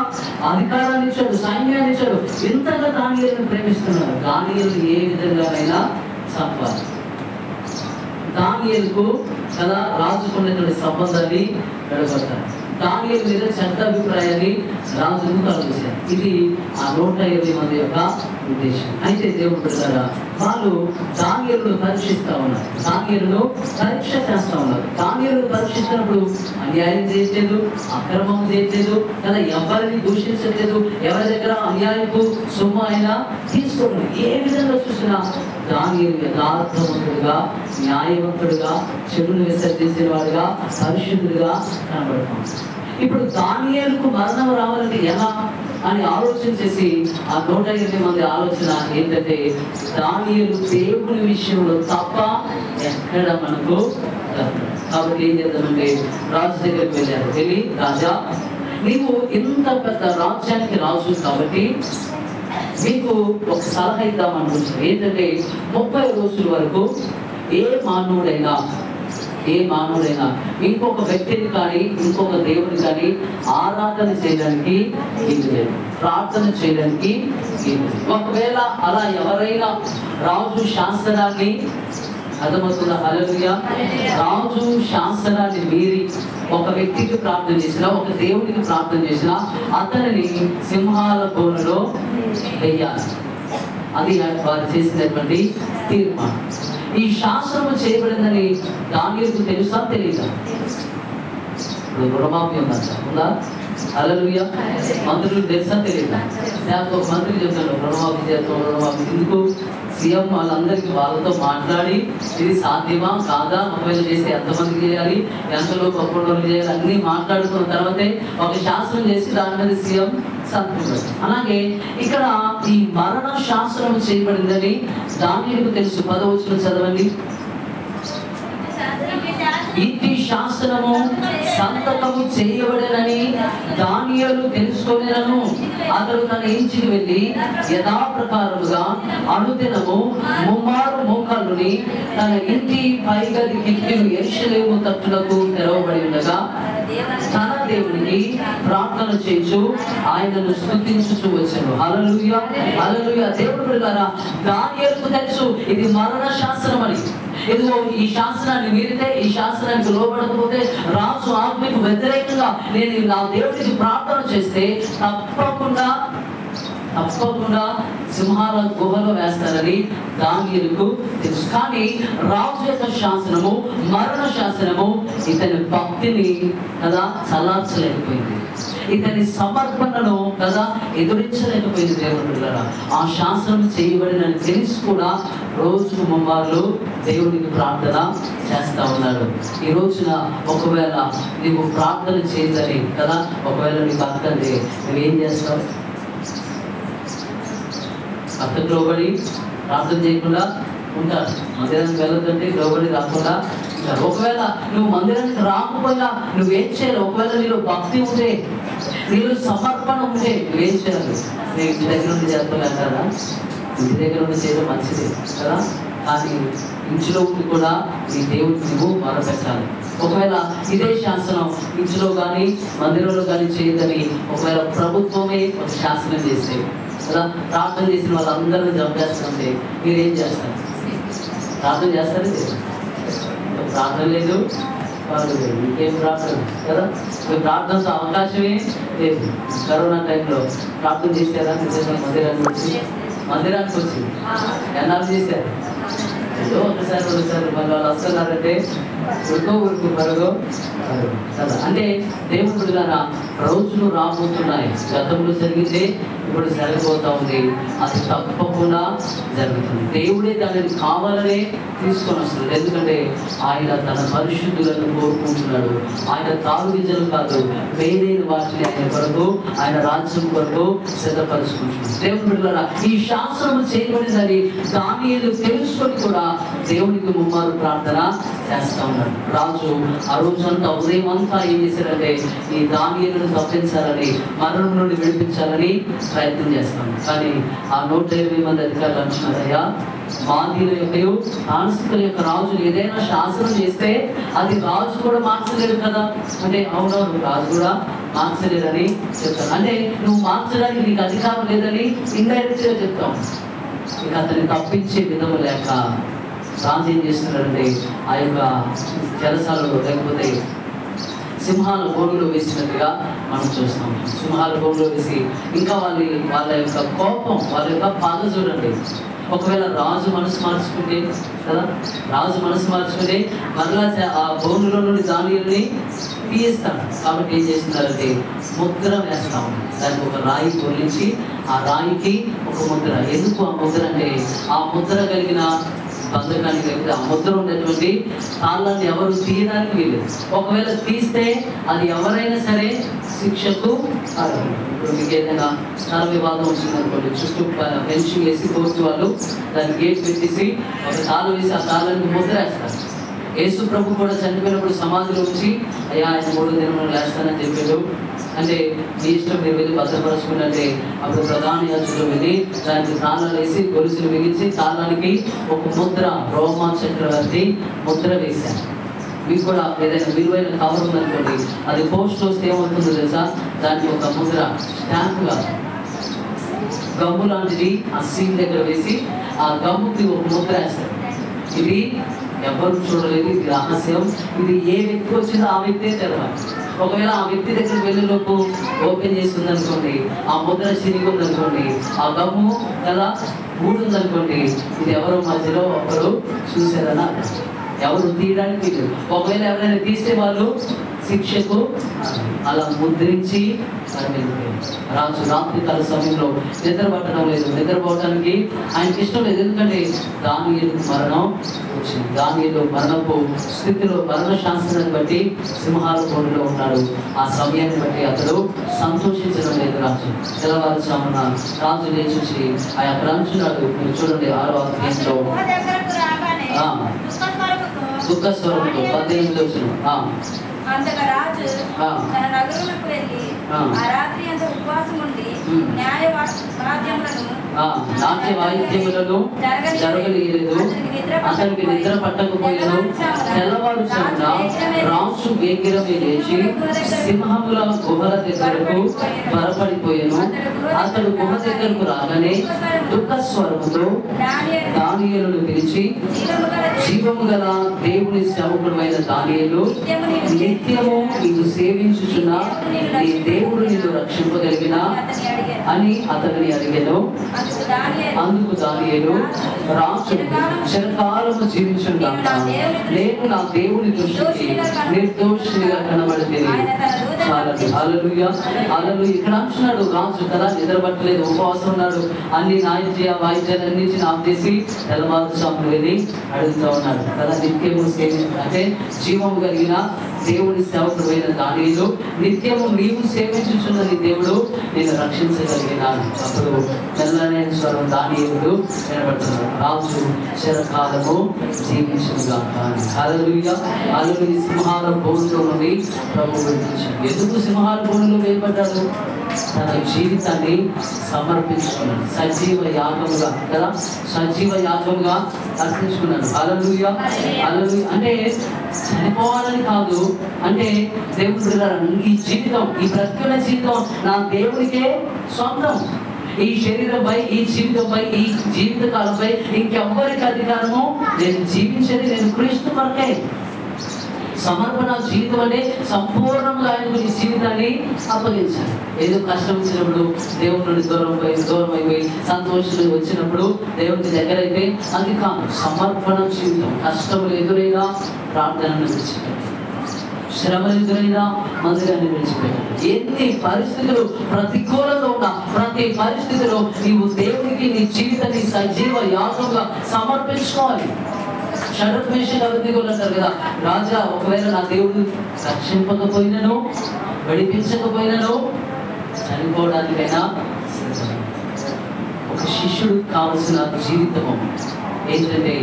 అధికారాన్ని ఇచ్చాడు, సైన్యాన్ని ఇచ్చాడు. ఇంతగా దానియేలుని ప్రేమిస్తున్నాడు. దానియేలు ఏ విధంగానైనా చంపాలి. దానియేలుకు కదా రాజుకున్నటువంటి సంబంధాన్ని గడపడతారు. దానియేలు మీద చెడ్డ అభిప్రాయాన్ని రాజును కలుగుతారు. ఇది ఆ 120 మంది యొక్క ఉద్దేశం. అయితే దేవుడు ప్రకారం వాళ్ళు దానియేలును పరీక్షిస్తూ ఉన్నారు, దానియేలును పరీక్ష చేస్తూ ఉన్నారు. దానియేలును పరీక్షిస్తున్నప్పుడు అన్యాయం చేయట్లేదు, అక్రమం చేయట్లేదు కదా, ఎవరిని దూషించట్లేదు, ఎవరి దగ్గర అన్యాయపు సొమ్ము అయినా తీసుకోవడం. ఏ విధంగా చూసినా దానియేలు యథార్థవంతుడుగా, న్యాయవంతుడుగా, చెడును విసర్జించిన వాడుగా, పరిశుద్ధుడుగా కనబడతాం. ఇప్పుడు దానియేలుకు మరణం రావాలంటే ఎలా అని ఆలోచన చేసి ఆ 120 మంది ఆలోచన ఏంటంటే దానియేలు దేవుని విషయంలో తప్ప ఎక్కడ మనకు కాబట్టి ఏం చేద్దామంటే రాజు దగ్గరికి వెళ్ళారు. వెళ్ళి రాజా, నీవు ఇంత పెద్ద రాజ్యానికి రాజు కాబట్టి మీకు ఒక సలహా ఇద్దాం అనుకుంటున్నాను. ఏంటంటే 30 రోజుల వరకు ఏ మానవుడైనా ఇంకొక వ్యక్తిని కానీ ఇంకొక దేవుని కానీ ఆరాధన చేయడానికి లేదు, ప్రార్థన చేయడానికి లేదు. ఒకవేళ అలా ఎవరైనా రాజు శాసనాన్ని అర్థమవుతుందా? హల్లెలూయా. రాజు శాసనాన్ని మీరి ఒక వ్యక్తికి ప్రార్థన చేసినా, ఒక దేవుడికి ప్రార్థన చేసినా అతనిని సింహాల బోనులో వేయాలి. అది వారు చేసినటువంటి తీర్మానం. ఈ శాస్త్రము చేయబడిందని దానియేలుకు తెలుసా తెలియదా? ఇప్పుడు రుణమాఫీ ఉందా? హల్లెలూయా. మంత్రులకు తెలుసా తెలియదా? నాకు ఒక మంత్రి చెప్తాను రుణమాఫీ చేస్తాం, రుణమాఫీ ఎందుకు? సీఎం వాళ్ళందరికీ వాళ్ళతో మాట్లాడి ఇది సాధ్యమా కాదా, ఒకవేళ చేస్తే ఎంతమందికి చేయాలి, ఎంతలో గొప్పలు చేయాలి అన్నీ మాట్లాడుకున్న తర్వాతే ఒక శాస్త్రం చేసి దాని మీద సీఎం సంతకం. అలాగే ఇక్కడ ఈ మరణ శాస్త్రం చేయబడిందని దానియేలుకు తెలుసు. 10వ వచనం చదవండి. ఇంటి శాసనము సంతకము చేయబడేనని దానియేలు తెలుసుకొనెను. అతడు తన ఇంటికి వెళ్ళి యథాప్రకారముగా అనుదినము 3 మోకాళ్ళుని తన ఇంటి పైగది కిటికీలు యెరూషలేము తట్టులకు తెరవబడి ఉండగా తన దేవునికి ప్రార్థన చేస్తూ ఆయనను స్తుతించుచూ వచ్చాను. హల్లెలూయా, హల్లెలూయా. దేవుడు బిడ్డలారా, దానియేలుకు తెలుసు ఇది మరణ శాస్త్రం అని. ఇదిగో ఈ శాసనాన్ని మీరితే, ఈ శాసనానికి లోబడకపోతే, రాజు ఆజ్ఞకు వ్యతిరేకంగా నేను నా దేవుడికి ప్రార్థన చేస్తే తప్పకుండా సింహాల గుహలో వేస్తారని దానియేలుకు తెలుసు. కానీ రాజు యొక్క శాసనము, మరణ శాసనము ఇతని భక్తిని కదా చల్లార్చలేకపోయింది, ఇతని సమర్పణను కదా ఎదురించలేకపోయింది. దేవుడు ఆ శాసనం చేయబడినని తెలిసి కూడా రోజుకు ముమ్మార్లు దేవునికి ప్రార్థన చేస్తా ఉన్నాడు. ఈ రోజున ఒకవేళ నీవు ప్రార్థన చేయదని కదా, ఒకవేళ నీకు అర్థండి, నువ్వేం చేస్తావు? అర్థం లోబడి ప్రార్థన చేయకుండా ఉంటారు. మందిరానికి వెళ్ళదంటే లోబడి రాకుండా ఉంటారు. ఒకవేళ నువ్వు మందిరానికి రాకపోయినా నువ్వేం చేయాలి? ఒకవేళ నీలో భక్తి ఉంటే, నీలో సమర్పణ ఉంటే నువ్వేం చేయాలి? నేను ఇంటి దగ్గర నుండి చేస్తాను కదా, ఇంటి దగ్గర నుండి చేయడం మంచిదే కదా, కానీ ఇంటిలో ఉండి కూడా నీ దేవుడికి నువ్వు మొరపెట్టాలి. ఒకవేళ ఇదే శాసనం ఇంటిలో కానీ మందిరంలో కానీ చేయదని ఒకవేళ ప్రభుత్వమే ఒక శాసనం చేస్తే కదా, ప్రార్థన చేసిన వాళ్ళందరినీ చంపేస్తుంటే మీరేం చేస్తారు? ప్రార్థన చేస్తారు? ప్రార్థన లేదు, వాళ్ళు ఇంకేం ప్రార్థన కదా, ప్రార్థనతో అవకాశమే లేదు. కరోనా టైంలో ప్రార్థన చేశారా? నిజంగా మందిరానికి వచ్చి ఎన్నాళ్ళు చేశారు? ఏదో ఒకసారి రెండుసార్లు మళ్ళీ వాళ్ళు వస్తున్నారంటే ఊరుకు పరుగో కదా. అంటే దేవుడు గారా రోజులు రాబోతున్నాయి. గతంలో జరిగితే ఇప్పుడు జరగబోతా ఉంది. అది తప్పకుండా జరుగుతుంది. దేవుడే దానిని కావాలనే తీసుకొని వస్తుంది. ఎందుకంటే ఆయన తన పరిశుద్ధులను కోరుకుంటున్నాడు. ఆయన తాగు గింజలు కాదు, వేరైన వాటిని ఆయన కొరకు, ఆయన రాజ్యం కొరకు సిద్ధపరుచుకుంటున్నాడు. దేవుని బిడ్డలారా, ఈ శాస్త్రము చేయబడిందని దానియేలు తెలుసుకొని కూడా దేవునికి ముమ్మారు ప్రార్థన చేస్తా ఉన్నాడు. రాజు ఆ రోజంతా ఉదయం అంతా ఏం చేశారంటే ఈ దానియేలును తప్పించాలని, మరణం నుండి విడిపించాలని ప్రయత్నం చేస్తాను. కానీ ఆ 120 మంది అధికారులు అంటున్నారయ్యా, మాదీల యొక్క తాన్సికుల యొక్క రాజు ఏదైనా శాసనం చేస్తే అది రాజు కూడా మార్చలేడు కదా. అంటే అవునవును, రాజు కూడా మార్చలేదని చెప్తాను. అంటే నువ్వు మార్చడానికి నీకు అధికారం లేదని ఇండైరెక్ట్ గా చెప్తాం. ఇక అతన్ని తప్పించే విధము లేక రాజు ఏం చేస్తున్నాడంటే ఆ యొక్క జలసాలలో లేకపోతే సింహాల బోనులో వేసినట్టుగా మనం చూస్తాం. సింహాల బోనులో వేసి ఇంకా వాళ్ళ యొక్క కోపం, వాళ్ళ యొక్క పగ చూడండి. ఒకవేళ రాజు మనసు మార్చుకుంటే కదా, రాజు మనసు మార్చుకుంటే మరలా ఆ బోనులో నుండి దానిని తీయిస్తాడు. కాబట్టి ఏం చేస్తున్నారంటే ముద్ర వేస్తాం. దానికి ఒక రాయి పొలించి ఆ రాయికి ఒక ముద్ర. ఎందుకు ఆ ముద్ర అంటే ఆ ముద్ర కలిగిన బంధకానికి కలిగితే ఆ ముద్ర ఉండేటువంటి తాళ్ళని ఎవరు తీయడానికి వీలేదు. ఒకవేళ తీస్తే అది ఎవరైనా సరే శిక్షకు అర్హులు. ఇప్పుడు మీకు ఏదైనా స్థల వివాదం వచ్చిందనుకోండి, చుట్టూ ఫెన్సింగ్ వేసి కోర్టు వాళ్ళు దాన్ని గేట్ పెట్టేసి ఒక తాళం వేసి ఆ తాళానికి ముద్ర వేస్తారు. యేసు ప్రభు కూడా చనిపోయినప్పుడు సమాధిలో ఉంచి అయ్యా ఆయన 3 దినములు లేస్తానని చెప్పాడు. అంటే మీ ఇష్టం, మీరు వెళ్ళి భద్రపరచుకున్నట్టే. అప్పుడు ప్రధాన యాజకులు వెళ్ళి దానికి తాళాలు వేసి గొలుసులు బిగించి తాళానికి ఒక ముద్ర, రోమా చక్రవర్తి ముద్ర వేశారు. మీకు కూడా ఏదైనా విలువైన కవర్ ఉందనుకోండి, అది పోస్ట్ వస్తే ఏమవుతుందో తెలుసా, దానికి ఒక ముద్ర స్టాంపుగా గమ్ము లాంటిది ఆ సీన్ దగ్గర వేసి ఆ గమ్ముకి ఒక ముద్ర వేస్తారు. ఇది ఎవరు చూడలేదు, ఇది రహస్యం. ఇది ఏ వ్యక్తి వచ్చిందో ఆ వ్యక్తే తెలవాలి. ఒకవేళ ఆ వ్యక్తి దగ్గరికి వెళ్ళేలోపు ఓపెన్ చేసి ఉందనుకోండి, ఆ ముద్ర చిరిగి ఉందనుకోండి, ఆ గమ్ము కదా ఊడుందనుకోండి, ఇది ఎవరో మధ్యలో ఒకరు చూసారని ఎవరు తీయడానికి. ఒకవేళ ఎవరైనా తీస్తే వాళ్ళు శిక్షకు అలా ముద్రించి రాజు రాత్రికాల సమయంలో నిద్రపట్టడం లేదు. నిద్రపోవటానికి ఆయనకి ఇష్టం లేదు. ఎందుకంటే దానియేలు మరణం వచ్చింది. దానియేలు మరణపు స్థితిలో మరణ శాస్త్రాన్ని బట్టి సింహాల బోనులో ఉన్నాడు. ఆ సమయాన్ని బట్టి అతడు సంతోషించడం లేదు. రాజు తెల్లవారుజామున రాజు లేచి ఆ యొక్క రంచున్నాడు. మీరు చూడండి 6వ అధ్యాయంలో దుఃఖ స్వరంతో 18వ వచనం. అంతగా రాజు తన నగరులకు వెళ్ళి ఆ రాత్రి అంతా ఉపవాసం ఉండి న్యాయ వాద్యములను నాట్య వాయిద్యములను జరగలేదు, అతనికి నిద్ర పట్టకపోయాను. తెల్లవారుజామున రాజు వేగిరమే లేచి సింహముల గుహల దగ్గరకు త్వరపడిపోయాను. అతడు గుహ దగ్గరకు రాగానే దుఃఖ స్వరముతో దానియేలును పిలిచి, జీవము గల దేవుని సేవకుడైన దానియేలు, నిత్యము నీవు సేవించుచున్న నీ దేవుడు నిన్ను రక్షింపగలిగిన అని అతడిని అడిగాను. అందుకు దానియేలు, రాజు చిరకాలము జీవించుగాక, నేను నా దేవుని దృష్టికి నిర్దోషిగా కనబడితే చాలదు. హల్లెలూయా, హల్లెలూయా. ఇక్కడ అంటున్నాడు రాజు కదా, నిద్రపట్టలేదు, ఉపవాసం ఉన్నాడు, అన్ని నాట్య వాయిద్యాలన్నింటిని ఆపేసి తెల్లవారుజామున వెళ్ళి అడుగుతూ ఉన్నాడు కదా. నిత్యము అంటే జీవము కలిగిన దేవుని సేవకుడైన దానియేలు, నిత్యము నీవు సేవించుచున్న నీ దేవుడు నేను రక్షించగలిగినాడు. అప్పుడు తెల్లనే స్వరం దానియేలు వినబడుతున్నాడు, రాజు చిరకాలము జీవించుగాక. హల్లెలూయా, హల్లెలూయా. సింహాల బోనులో నుండి ప్రభువు విడిపించాడు. ఎందుకు సింహాల బోనులో వేయబడ్డాడు? తన జీవితాన్ని సమర్పించుకున్నాడు, సజీవ యాగముగా కదా, సజీవ యాగముగా అర్పించుకున్నాడు. హల్లెలూయా, హల్లెలూయా. అంటే చనిపోవాలని కాదు, అంటే దేవుడు ఈ జీవితం, ఈ బ్రతుకున్న జీవితం నా దేవుడికే సొంతం. ఈ శరీరంపై, ఈ జీవితంపై, ఈ జీవిత కాలంపై ఇంకెవ్వరికి అధికారము, నేను జీవించేది నేను క్రీస్తు కొరకే. సమర్పణ జీవితం అంటే సంపూర్ణంగా ఆయనకు నీ జీవితాన్ని అప్పగించాలి. ఏదో కష్టం వచ్చినప్పుడు దేవుడి నుండి దూరం అయిపోయి సంతోషం వచ్చినప్పుడు దేవుడికి దగ్గర అయితే అది కాదు. సమర్పణ జీవితం. కష్టములు ఎదురైనా ప్రార్థనను విడిచిపెట్టాలి, శ్రమలు ఎదురైనా మందిరాన్ని విడిచిపెట్టాలి. ఎన్ని పరిస్థితులు ప్రతికూలంగా ఉన్న ప్రతి పరిస్థితిలో నీవు దేవుడికి నీ జీవితాన్ని సజీవ యాగంగా సమర్పించుకోవాలి. షడ్రత్మేషకు అభివృద్ధిగా అంటారు కదా, రాజా ఒకవేళ నా దేవుడు రక్షింపకపోయినను విడిపించకపోయినను చనిపోవడానికైనా ఒక శిష్యుడు కావలసిన జీవితము ఏంటంటే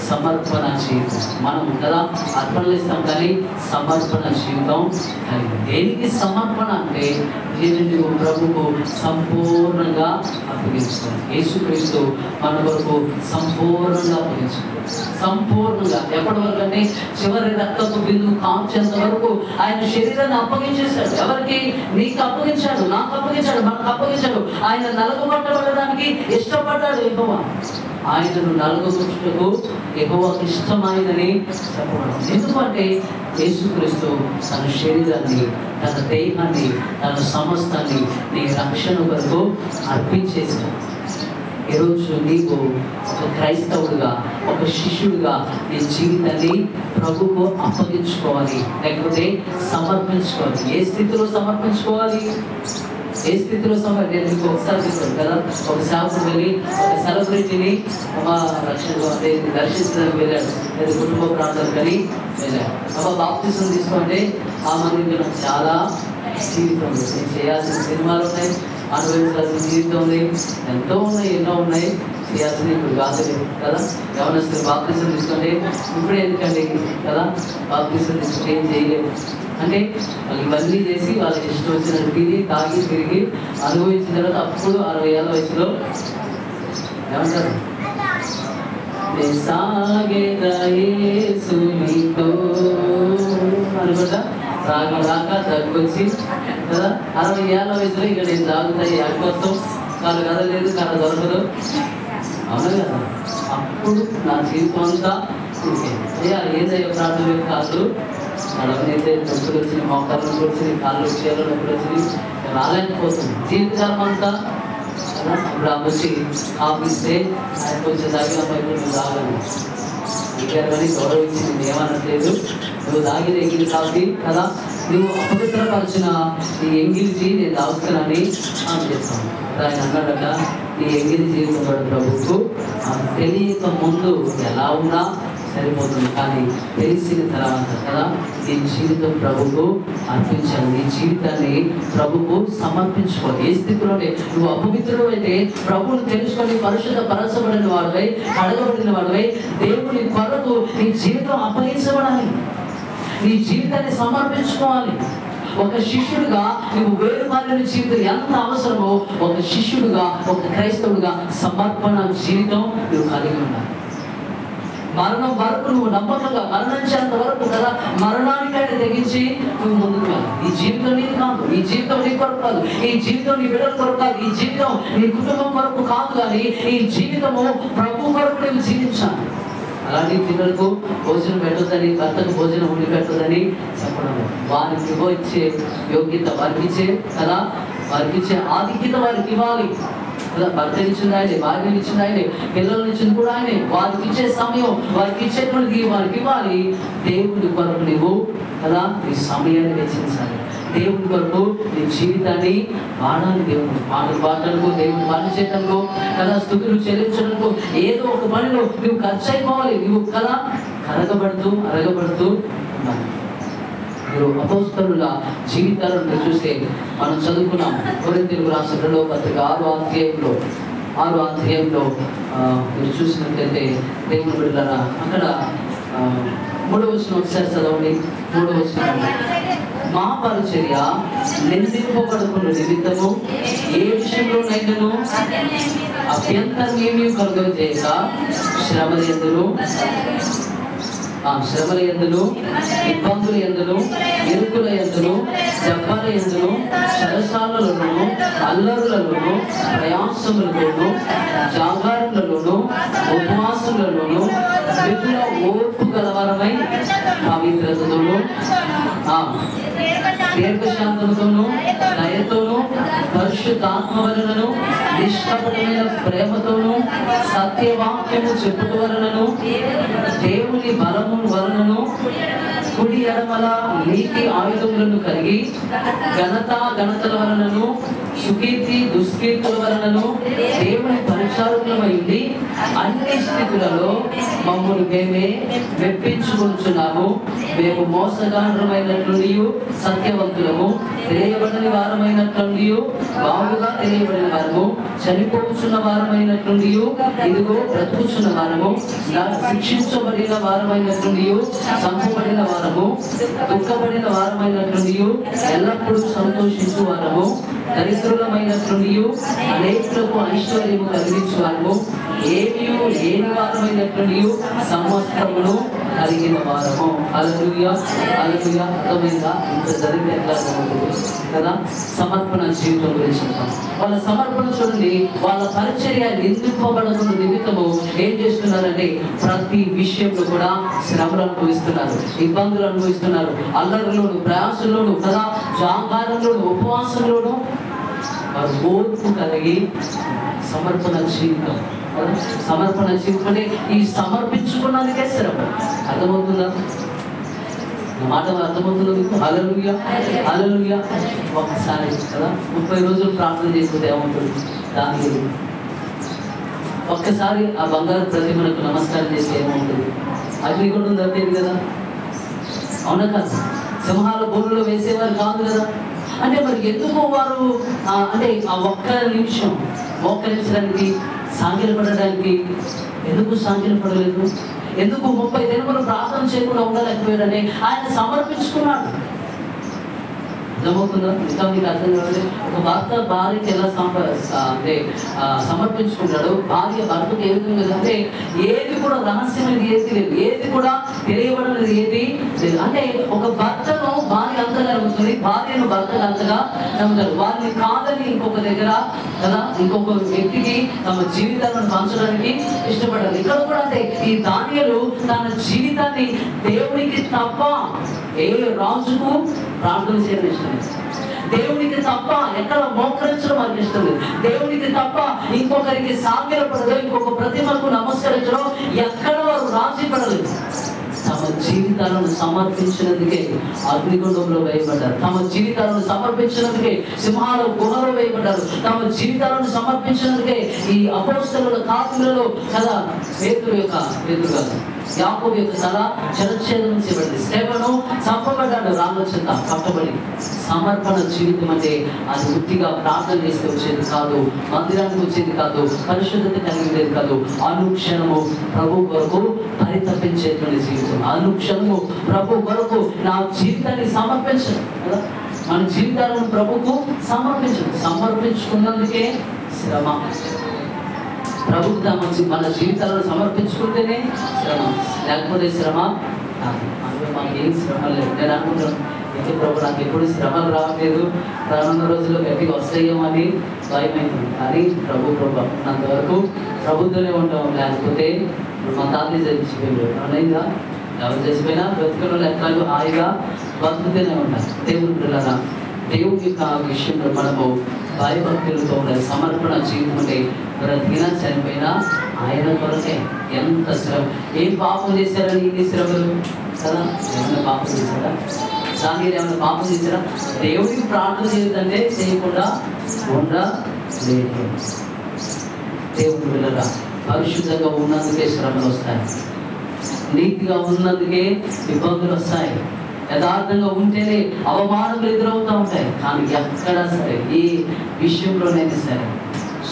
సమర్పణ జీవితం. మనం కదా అర్పణలు ఇస్తాం, కానీ సమర్పణ జీవితం కలిగి. దేనికి సమర్పణ అంటే ఏంటంటే ప్రభువుకు సంపూర్ణంగా అప్పగించుకోవాలి. యేసుక్రీస్తు మన వరకు సంపూర్ణంగా అప్పగించుకోవాలి. సంపూర్ణంగా ఎప్పటి వరకు అంటే చివరి రక్తపు బిందువు కాంచేంత వరకు ఆయన శరీరాన్ని అప్పగించేశాడు. ఎవరికి? నీకు అప్పగించాడు, నాకు అప్పగించాడు, మనకు అప్పగించాడు. ఆయన నలుగుబట్టబడడానికి ఇష్టపడ్డాడు యెహోవా. ఆయనను నలుగుబట్టుటకు యెహోవాకు ఇష్టమైనని చెప్పడం. ఎందుకంటే యేసుక్రీస్తు తన శరీరాన్ని, తన దేహాన్ని, తన సమస్తాన్ని నీ రక్షణ కొరకు అర్పించేశాడు. ఈరోజు నీకు ఒక క్రైస్తవుడిగా, ఒక శిష్యుడిగా నీ జీవితాన్ని ప్రభువుకు అప్పగించుకోవాలి, లేకపోతే సమర్పించుకోవాలి. ఏ స్థితిలో సమర్పించుకోవాలి? ఏ స్థితిలో నేను మీకు ఒకసారి చెప్పాను కదా, ఒక సేవకుడు వెళ్ళి ఒక సెలబ్రిటీని దర్శించడానికి వెళ్ళాడు, లేదా కుటుంబ ప్రాంతాలు కానీ వెళ్ళాడు. బాప్తిసం తీసుకుంటే ఆ మందికి నాకు చాలా జీవితం ఉంది, నేను చేయాల్సిన సినిమాలు ఉన్నాయి, అనుభవించాల్సిన జీవితం ఉంది, ఎంతో ఉన్నాయి, ఎన్నో ఉన్నాయి, చేయాల్సిన ఇప్పుడు కాదు కదా. యవనస్తులు బాప్తిసం తీసుకుంటే ఇప్పుడే ఎందుకండి కదా, బాప్తిసం తీసుకుంటే ఏం చేయలేము అంటే వాళ్ళు ఇవన్నీ చేసి వాళ్ళకి ఇష్టం వచ్చినట్టు తిని తాగి తిరిగి అనుభవించిన తర్వాత అప్పుడు 60 ఏళ్ళ వయసులో ఏమంటారు, అనుకుంటా తాగదాకా తగ్గొచ్చి కదా 60 ఏళ్ళ వయసులో ఇక నేను తాగుతాయి అడ్కొస్తాం, కాళ్ళు కదలేదు, కళ్ళ దొరకదు, అవును కదా. అప్పుడు నా జీవితం అంతా ఏదయ్యా ప్రార్థన కాదు, నడవనైతే నొప్పులు వచ్చినాయి, మోకాళ్ళు నొప్పులు వచ్చినాయి, కాళ్ళు వచ్చేయాలో నొప్పులు వచ్చినాయి, రాలేకపోతుంది జీవితకాలం అంతా. ఇప్పుడు ఆ వచ్చి ఆఫీస్తే ఆయన కొంచెం తాగిన పైపు తాగను ఇచ్చారు కానీ గౌరవించి నేను ఏమనట్లేదు, నువ్వు తాగిన ఎంగిలి కాఫీ కదా, నువ్వు అపవిత్రపరిచిన నీ ఎంగిలికి నేను తాగుతున్నానని అని చెప్తాను. ఆయన అన్నాడట, నీ ఎంగిలి జీవితం పడు ప్రభుకు తెలియక ముందు ఎలా ఉన్నా సరిపోతుంది, కానీ తెలిసిన తర్వాత కదా నీ జీవితం ప్రభుకు అర్పించాలి, నీ జీవితాన్ని ప్రభుకు సమర్పించుకోవాలి. ఏ స్థితిలోనే నువ్వు అపవిత్రుడు అయితే ప్రభువును తెలుసుకొని పరిశుద్ధ పరచబడిన వాడివై, అడగబడిన వాడివై దేవుని కొరకు నీ జీవితం అప్పగించబడాలి, నీ జీవితాన్ని సమర్పించుకోవాలి. ఒక శిష్యుడిగా నువ్వు వేరుపాలిన జీవితం ఎంత అవసరమో ఒక శిష్యుడిగా, ఒక క్రైస్తవుడిగా సమర్పణ జీవితం నువ్వు కలిగి ఉండాలి. మరణం వరకు నువ్వు నమ్మకంగా మరణించేంత వరకు కదా, మరణానికైనా తెగించి నువ్వు ముందుకు వెళ్ళాలి. ఈ జీవితం నీది కాదు, ఈ జీవితం నీ కొరకు కాదు, ఈ జీవితం నీ బిడ్డల కొరకు కాదు, ఈ జీవితం నీ కుటుంబం కొరకు కాదు, కానీ ఈ జీవితము ప్రభు కొరకు నువ్వు జీవించాలి. అలాంటి పిల్లలకు భోజనం పెట్టొద్దని, భర్తకు భోజనం ఉండి పెట్టొద్దని చెప్పడం, వారికి ఇచ్చే యోగ్యత వారికి ఇచ్చే కదా, వారికి ఇచ్చే ఆధిక్యత వారికి ఇవ్వాలి కదా. భర్త ఇచ్చింది ఆయనే, భార్యను ఇచ్చింది ఆయనే, పిల్లలను ఇచ్చింది కూడా ఆయనే. వారికి ఇచ్చే సమయం, వారికి ఇచ్చేటువంటి వారికి ఇవ్వాలి. దేవుడి కొరకు నువ్వు కదా నీ సమయాన్ని వెచ్చించాలి. దేవుడి కొరకు నీ జీవితాన్ని వాడాలి. దేవుడు పాటలు పాడటానికి, దేవుడిని పని చేయడానికి కదా, స్తుతులు చెల్లించడానికి ఏదో ఒక పనిలో నువ్వు ఖర్చు అయిపోవాలి. నువ్వు కదా అరగబడుతూ ఉండాలి. మీరు అపోస్తలుల జీవితాలను చూస్తే మనం చదువుకున్నాం. కొరింథీయులకు రాసిన 2వ పత్రిక 6వ అధ్యాయంలో మీరు చూసినట్లయితే దేవుని బిడ్డలారా, అక్కడ 3వ వచనం ఒకసారి చదవండి. 3వ వచనం, మా పరిచర్య నిందింపబడుకున్న నిమిత్తము ఏ విషయంలోనైనాను అభ్యంతరం ఏమీ కలుగజేయక శ్రమల యందును, ఇబ్బందుల యందును, ఇరుకుల యందును, దెబ్బల యందును, చెరసాలలోను, అల్లరులలోను, ప్రయాసములలోను, జాగారములలోను, ఉపవాసములలోను, మిగుల ఓర్పు గలవారమై పవిత్రతతోను, దీర్ఘశాంతముతోను, దయతోను, పరిశుద్ధాత్మ వలనను, నిష్కపటమైన ప్రేమతోను, సత్యవాక్యము చెప్పుట వలనను, దేవుని బలము వలనను, కుడి ఎడమల నీతి ఆయుధములను కలిగి ఘనతల వలనను, సుకీర్తి దుష్కీర్తుల వలనను దేవుని పరిచారకులమై ఉండి అన్ని స్థితులలో మమ్మల్ని మేమే మెప్పించుకొనుచున్నాము. మేము మోసగారమైనట్లుండి సత్యవంతులము, తెలియబడని వారమైనట్లుండి బాగుగా తెలియబడిన వారము, చనిపోతున్న వారమైనట్లుండి ఇదిగో బ్రతుకుచున్న వారము, శిక్షించబడిన వారమైనట్లుండి చంపబడిన వారము, దుఃఖపడిన వారమైనట్లుండి ఎల్లప్పుడూ సంతోషించు వారము, దరిద్రులమైనట్లుండి అనేకులకు ఐశ్వర్యము కలిగించు వారము, ఏమియు లేని వారమైనట్లుండి సమస్తమును కలిగిన వారము. హల్లెలూయా, హల్లెలూయా. అర్థమైందా? ఇంత జరిగిన ఎట్లా కదా సమర్పణ జీవితం గురించి. వాళ్ళ సమర్పణ చూడండి, వాళ్ళ పరిచర్య నిందింపబడుతున్న నిమిత్తము ఏం చేస్తున్నారంటే ప్రతి విషయంలో కూడా శ్రమలు అనుభవిస్తున్నారు, ఇబ్బందులు అనుభవిస్తున్నారు, అల్లరిలోను, ప్రయాసంలోను కదా, జాగారంలోను, ఉపవాసంలోను వారు ఓర్పు కలిగి సమర్పణ జీవితం. సమర్పణ జీవితం అంటే ఈ సమర్పించుకున్నందుకే శ్రమ. అర్థమవుతుందా? మాట అర్థమవుతుందా మీకు? హల్లెలూయా, హల్లెలూయా. ఒకసారి కదా 30 రోజులు ప్రార్థన చేసుకుంటే ఏమవుతుంది? దానికి ఒక్కసారి ఆ బంగారు ప్రతిమలకు నమస్కారం చేస్తే ఏమవుతుంది? అగ్నిగుండం తప్పేది కదా, అవునా కాదు? సింహాల బోనులో వేసేవారు కాదు కదా. అంటే మరి ఎందుకు వారు అంటే ఆ ఒక్క నిమిషం మోకరించడానికి, సాగిలపడడానికి ఎందుకు సాగిలపడలేదు? ఎందుకు 30 దినములు ప్రార్థన చేయకుండా ఉండలేకపోయాడని ఆయన సమర్పించుకున్నాడు. అర్థమవుతుందా? ఇంకా మీకు అర్థం కావాలి. ఒక భర్త భార్యకి ఎలా అంటే సమర్పించుకుంటాడు, భార్య భర్తకు ఏ విధంగా అంటే ఏది కూడా రహస్యమైనది ఏది లేదు, ఏది కూడా తెలియబడినది ఏది లేదు. అంటే ఒక భర్తను భార్య అంతగా నమ్ముతుంది, భార్యను భర్తగా అంతగా నమ్ముతారు. వారిని కాదని ఇంకొక దగ్గర కదా ఇంకొక వ్యక్తికి తమ జీవితాలను పంచడానికి ఇష్టపడారు. ఇక్కడ కూడా అంటే ఈ దానియేలు తన జీవితాన్ని దేవునికి తప్ప ఏ రాజుకు ప్రార్థన చేయడం ఇష్టం లేదు, దేవునికి తప్ప ఎక్కడ మోకరించడం మనకి ఇష్టం లేదు, దేవునికి తప్ప ఇంకొకరికి సాగిలపడదు, ఇంకొక ప్రతిమకు నమస్కరించడం ఎక్కడ వారు రాజీ పడలేదు. తమ జీవితాలను సమర్పించినందుకే అగ్నిగుండంలో వేయబడ్డారు, తమ జీవితాలను సమర్పించినందుకే సింహాల గుహలో వేయబడ్డారు, తమ జీవితాలను సమర్పించినందుకే ఈ అపోస్తలుల కాపులలో కదా పేతురు కాదు యాకోబు యొక్క తల చిరచ్ఛేదనం చేయబడింది, స్టెఫను చంపబడ్డాడు రాళ్ళ చెంత కట్టబడి. సమర్పణ జీవితం అంటే అది వృత్తిగా ప్రార్థన చేస్తే వచ్చేది కాదు, మందిరానికి వచ్చేది కాదు, పరిశుద్ధత కలిగేది కాదు. అనుక్షణము ప్రభు కొరకు పరితపించేటువంటి జీవితం, అనుక్షణము ప్రభు కొరకు నా జీవితాన్ని సమర్పించడం కదా. మన జీవితాలను ప్రభుకు సమర్పించుకున్నందుకే శ్రమ. ప్రభుత్వం మన జీవితాలను సమర్పించుకుంటేనే శ్రమ, లేకపోతే శ్రమ కాదు. అందులో మాకు ఏం శ్రమ లేదు. నేను అనుకుంటాను, అయితే ప్రభు నాకు ఎప్పుడు శ్రమలు రావట్లేదు, రానున్న రోజుల్లో గట్టిగా వస్తాయేమని భయమైంది. కానీ ప్రభు ఉన్నంతవరకు ప్రభుత్వనే ఉంటాం. లేకపోతే మా తాతయ్య చచ్చిపోయాడు, అవునైందా? ఎవరు చచ్చిపోయినా బ్రతుకులు ఎట్లాగో హాయిగా బతుకుతూనే ఉంటారు. దేవుని పిల్లల దేవుని యొక్క విషయంలో మనము భయభక్తులతో ఉండాలి. సమర్పణ జీవితం ఉంటే బ్రతికినా చనిపోయినా ఆయన కొరకే. ఎంత శ్రమ, ఏం పాపం చేశారని ఇన్ని శ్రమలు కదా? ఏమైనా పాపం చేశారా? దాన్ని ఏమైనా పాపం చేశారా? దేవుడికి ప్రార్థన చేయదంటే చేయకుండా ఉండలేదు. దేవుని పిల్లల పరిశుద్ధంగా ఉన్నందుకే శ్రమలు వస్తాయి, నీతిగా ఉన్నందుకే ఇబ్బందులు వస్తాయి, యథార్థంగా ఉంటేనే అవమానాలు ఎదురవుతూ ఉంటాయి. కానీ ఎక్కడా సరే ఏ విషయంలోనైనా సరే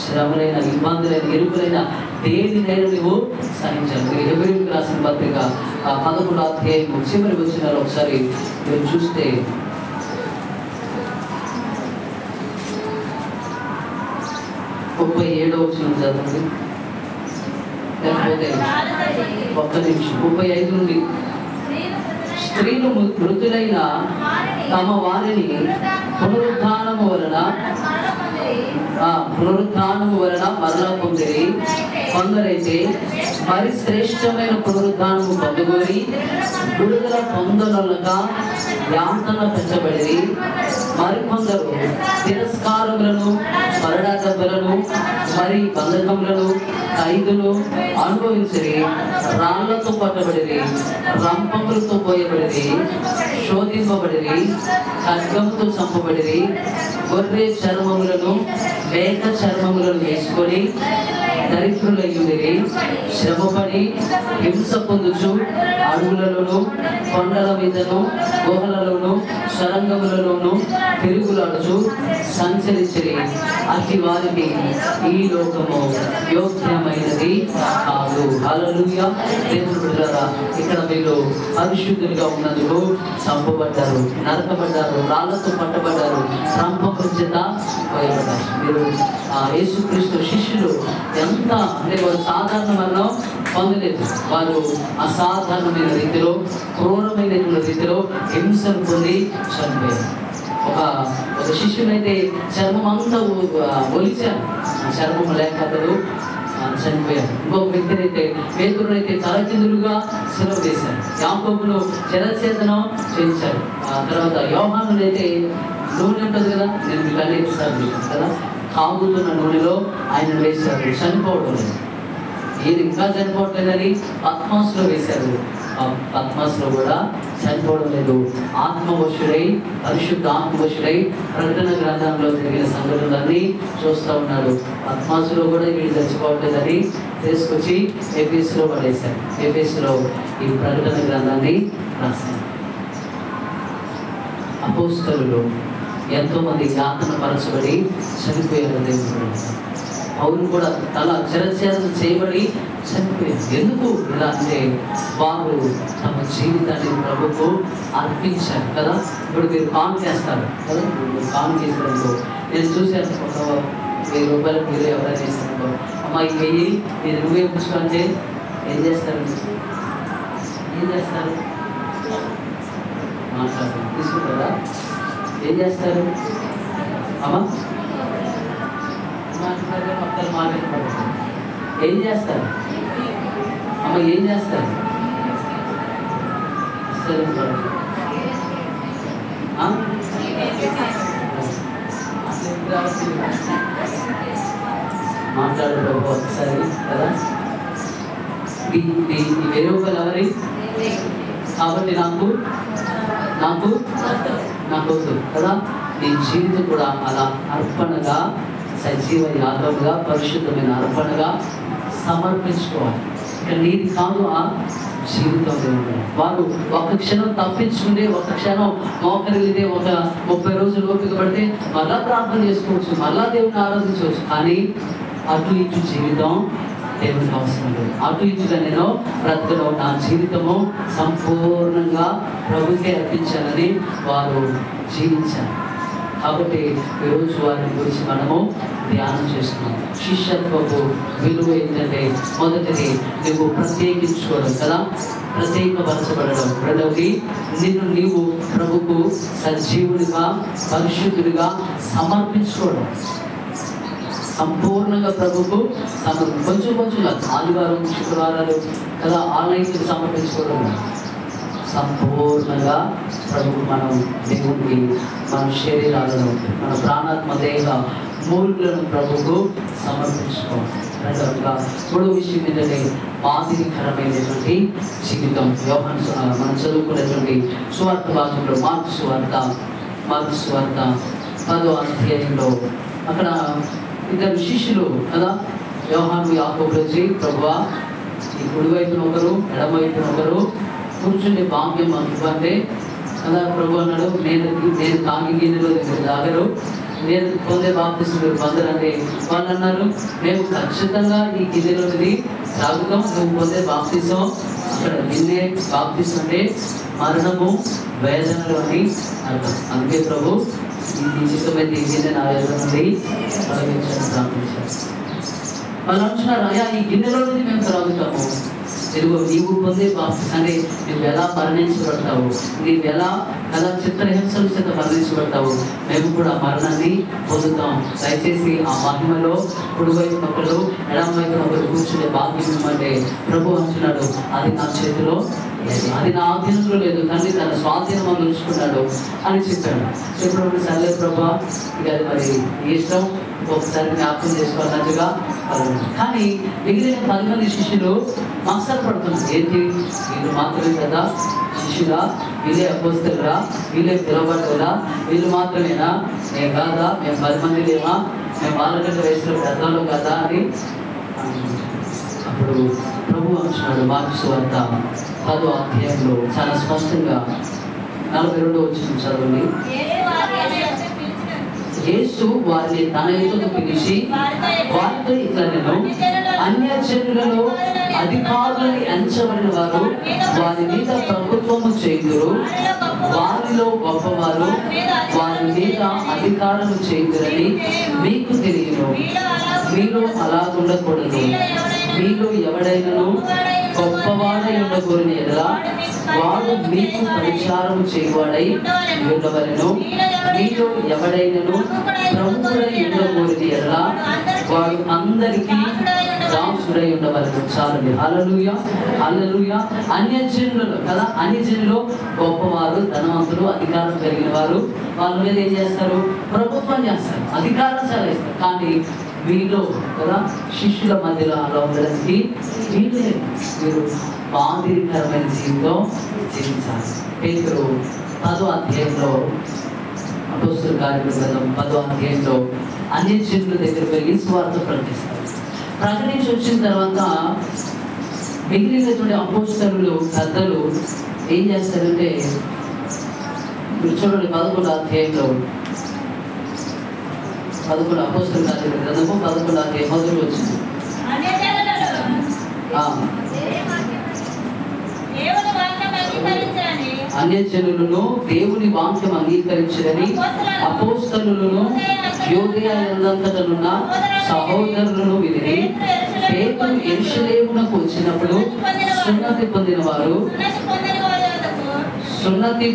శ్రమలైన, ఇబ్బందులైన, ఎరుపులైన దేనినైనా నువ్వు సహించాలి. హెబ్రీయులకు రాసిన పత్రిక 11వ అధ్యాయం చివరికి వచ్చినారు. ఒకసారి మీరు చూస్తే 37వ వచనం చదవండి, లేకపోతే ఒక్క నిమిషం. 35 నుండి స్త్రీలు మృతులైన తమ వారిని పునరుద్ధానము వలన మరలా పొందిరి. కొందరైతే మరి శ్రేష్టమైన పునరుద్ధానము పొందుకొని విడుదల పొందనొలక యాతన పెంచబడి, మరికొందరు తిరస్కారములను, మరణ దెబ్బలను, మరి బంధకములను, ఖైదును అనుభవించిరి. రాళ్లతో పట్టబడిరి, రంపములతో పోయబడిరి, శోధింపబడిరి, ఖడ్గముతో చంపబడిరి. గొర్రె చర్మములను, మేక చర్మములను వేసుకొని దరిద్రులయ్యుండిరి. శ్రమపడి హింస పొందుచు అడవులలోను, కొండల మీదను, గుహలలోను, సొరంగములలోను తిరుగులాడుచు సంచరించిరి. అతి వారికి ఈ లోకము యోగ్యమైనది కాదు. హల్లెలూయా. దేవుని బిడ్డలారా, ఇక్కడ వీళ్ళు పరిశుద్ధులుగా ఉన్నందుకు చంపబడ్డారు, నరకబడ్డారు, రాళ్లతో పట్టబడ్డారు, రంపముల చేత పోయబడ్డారు. మీరు యేసుక్రీస్తు శిష్యులు ఎంత అంటే వారు సాధారణ మరణం పొందలేదు. వారు అసాధారణమైన రీతిలో, క్రూరమైనటువంటి రీతిలో హింసను పొంది చనిపోయారు. ఒక శిష్యునైతే చర్మం అంతా ఒలిచారు, చర్మం లేక అతడు చనిపోయారు. ఇంకొక వ్యక్తినైతే, పేతురునైతే తలకిందులుగా సెలవు వేశారు. యాకోబును జలచేతనం చేయించారు. ఆ తర్వాత యోహానునైతే నూనె ఉంటుంది కదా, నేను మీకు అనేకసార్లు కదా, కాగుతున్న నూనెలో ఆయన వేశారు, చనిపోవడం లేదు. ఈయన ఇంకా చనిపోవట్లేదని పద్మాసులో వేశారు, పద్మాసులో కూడా చనిపోవడం లేదు. ఆత్మవశుడై, పరిశుద్ధ ఆత్మవశుడై ప్రకటన గ్రంథంలో జరిగిన సంఘటనలన్నీ చూస్తూ ఉన్నాడు. పద్మాసులో కూడా వీళ్ళు చచ్చిపోవట్లేదని తీసుకొచ్చి ఎఫెసులో పడేశారు. ఎఫెసులో ఈ ప్రకటన గ్రంథాన్ని రాశారు. అపోస్తలులు ఎంతోమంది యాతన పరచబడి చనిపోయారు. దేవుడు పౌలు కూడా తల చిరఛేదన చేయబడి చనిపోయారు. ఎందుకు ఇలా అంటే వారు తమ జీవితాన్ని ప్రభుకు అర్పించారు కదా. ఇప్పుడు మీరు కాన్ చేస్తారు కదా, కాన్ చేసినప్పుడు నేను చూశాను, ఒక 1000 రూపాయలు మీరు ఎవరైనా చేసినప్పుడు, అమ్మాయి వెయ్యి మీరు నువ్వే పుచ్చుకుంటే ఏం చేస్తారు? మాట్లాడతారు, తీసుకుంటారా? ఏం చేస్తారు? అమ్మా మాట్లాడతారు, ఏం చేస్తారు? అమ్మ ఏం చేస్తారు? మాట్లాడు ఒకసారి కదా. ఈ 1000 రూపాయలు ఎవరి? కాబట్టి నాకు వద్దు కదా. నీ జీవితం కూడా అలా అర్పణగా, సజీవ యాగంగా, పరిశుద్ధమైన అర్పణగా సమర్పించుకోవాలి. ఇక నీది కాదు ఆ జీవితంలో ఉండాలి. వారు ఒక క్షణం తప్పించుకుంటే, ఒక క్షణం మోకరిల్లితే, ఒక 30 రోజులు ఓపిక పడితే మళ్ళా ప్రార్థన చేసుకోవచ్చు, మళ్ళా దేవుని ఆరాధించవచ్చు. కానీ అటు ఇటు జీవితం దేవునికి అవసరం లేదు. అటు ఇటుగా నేను బ్రతకడం, నా జీవితము సంపూర్ణంగా ప్రభుకే అర్పించాలని వారు జీవించారు. కాబట్టి ఈరోజు వారిని గురించి మనము ధ్యానం చేస్తున్నాం. శిష్యత్వపు విలువ ఏంటంటే మొదటిది నువ్వు ప్రత్యేకించుకోవడం కదా, ప్రత్యేకపరచబడడం. రెండవది నిన్ను నీవు ప్రభుకు సజీవుడిగా పరిశుద్ధుడిగా సమర్పించుకోవడం. సంపూర్ణంగా ప్రభుకు కొంచెం కొంచెంగా ఆదివారం శుక్రవారాలు కదా ఆలయానికి సమర్పించుకోవడం, సంపూర్ణంగా ప్రభుకు మనం దేవుడికి మన శరీరాలను మన ప్రాణాత్మ దేహ మూలులను ప్రభుకు సమర్పించుకోవాలి. రెండవగా మూడో విషయం ఏంటంటే మాదిరికరమైనటువంటి జీవితం. యోహాను మనం చదువుకునేటువంటి సువార్త భాగంలో మార్కు సువార్త 10వ అధ్యాయంలో అక్కడ ఇద్దరు శిష్యులు కదా, యోహాను యాకోబులు వచ్చి ప్రభువా ఈ కుడివైపున ఒకరు ఎడమవైపున ఒకరు కూర్చుండే భాగ్యం మాకు ఇవ్వండి కదా. ప్రభు అన్నాడు, నేను తాగి గిన్నెలో మీరు తాగరు, నేను పొందే బాప్తిసం మీరు పొందరండి. వాళ్ళు అన్నారు, మేము ఖచ్చితంగా ఈ గిన్నెలోనిది తాగుతాం, నువ్వు పొందే బాప్తిసం అక్కడ గిన్నె బాప్తిసం అంటే మరణము వేదనలు అని అర్థం. అందుకే ప్రభు ఈ చిత్తమైతే ఈ గిన్నె నా వేదన నుండి తొలగించని ప్రార్థించారు. వాళ్ళు అంటున్నారు, అయ్యా ఈ గిన్నెలోనిది మేము త్రాగుతాము, నీవు పొందే బాప్తిసం అంటే నువ్వు ఎలా మరణించబడతావు, నీవు ఎలా చిత్రహింసల చేత మరణించబడతావు, మేము కూడా మరణాన్ని పొందుతాం. దయచేసి ఆ మహిమలో కుడివైపున ఒకరు ఎడమవైపున ఒకరు కూర్చునే భాగ్యం ఇవ్వమంటే ప్రభు అంటున్నాడు, అది నా చేతిలో లేదు, అది నా ఆధీనంలో లేదు, తండ్రి తన స్వాధీనం అందించుకున్నాడు అని చెప్పాడు. చెప్పినప్పుడు సర్లే ప్రభా, ఇక అది మరి ఇష్టం, ఒకసారి జ్ఞాపకం చేసుకోవాలన్నట్టుగా. కానీ మిగిలిన 10 మంది శిష్యులు మత్సర పడుతున్నారు. ఏంటి వీళ్ళు మాత్రమే కదా శిష్యులా, వీళ్ళే అపోస్తలురా, వీళ్ళే పిలవబడ్డరా, వీళ్ళు మాత్రమేనా, మేము కాదా, మేము 10 మంది లేమా, మేము వాళ్ళకంటే వయసులో పెద్దవాళ్ళు కదా అని. అప్పుడు ప్రభు అంటున్నాడు మార్కు సువార్త 10వ అధ్యాయంలో చాలా స్పష్టంగా 42వ వచనం చదవండి. యేసు వారిని తన ఎదుట పిలిచి వారితో ఇట్లా, నేను అన్యజనులలో అధికారులని ఎంచబడిన వారు వారి మీద ప్రభుత్వము చేయుదురు, వారిలో గొప్పవారు వారి మీద అధికారము చేయుదురని మీకు తెలియను. మీరు అలా ఉండకూడదు. మీలో ఎవడైనను గొప్పవాడై ఉండకూడని ఎడల వాడు మీకు పరిచారం చేయవాడై ఉండవలెను. మీలో ఎవడైనను ప్రముఖుడై ఉండకూడని ఎడల వాడు అందరికీ దాసుడై ఉండవలెను. చాలండి. హల్లెలూయా, హల్లెలూయా. అన్యజనులలో కదా, అన్యజనులు గొప్పవారు, ధనవంతులు, అధికారం కలిగిన వారు, వాళ్ళ మీద ఏం చేస్తారు, ప్రభుత్వం చేస్తారు, అధికారం చెలాయిస్తారు. కానీ వీళ్ళు కదా శిష్యుల మధ్యలో అలా ఉండడానికి వీళ్ళే, మీరు మాదిరికరమైన జీవితం జీవించాలి. పేతురు 10వ అధ్యాయంలో అపోస్తలుల కార్యముల గ్రంథం 10వ అధ్యాయంలో అన్యజనుల దగ్గరికి వెళ్ళి సువార్త ప్రకటిస్తారు. ప్రకటించి వచ్చిన తర్వాత మిగిలినటువంటి అపోస్తలులు పెద్దలు ఏం చేస్తారంటే, మీరు చూడండి 11వ అధ్యాయంలో 11 అపోస్తలుల కార్యముల గ్రంథము 11వ అధ్యాయం మొదలు వచ్చింది. అన్యజనులను దేవుని వాక్యం అంగీకరించదని అపోస్తలులను యూదయ యందంతటనున్న సహోదరులను విని పేతురు యెరూషలేమునకు వచ్చినప్పుడు సున్నతి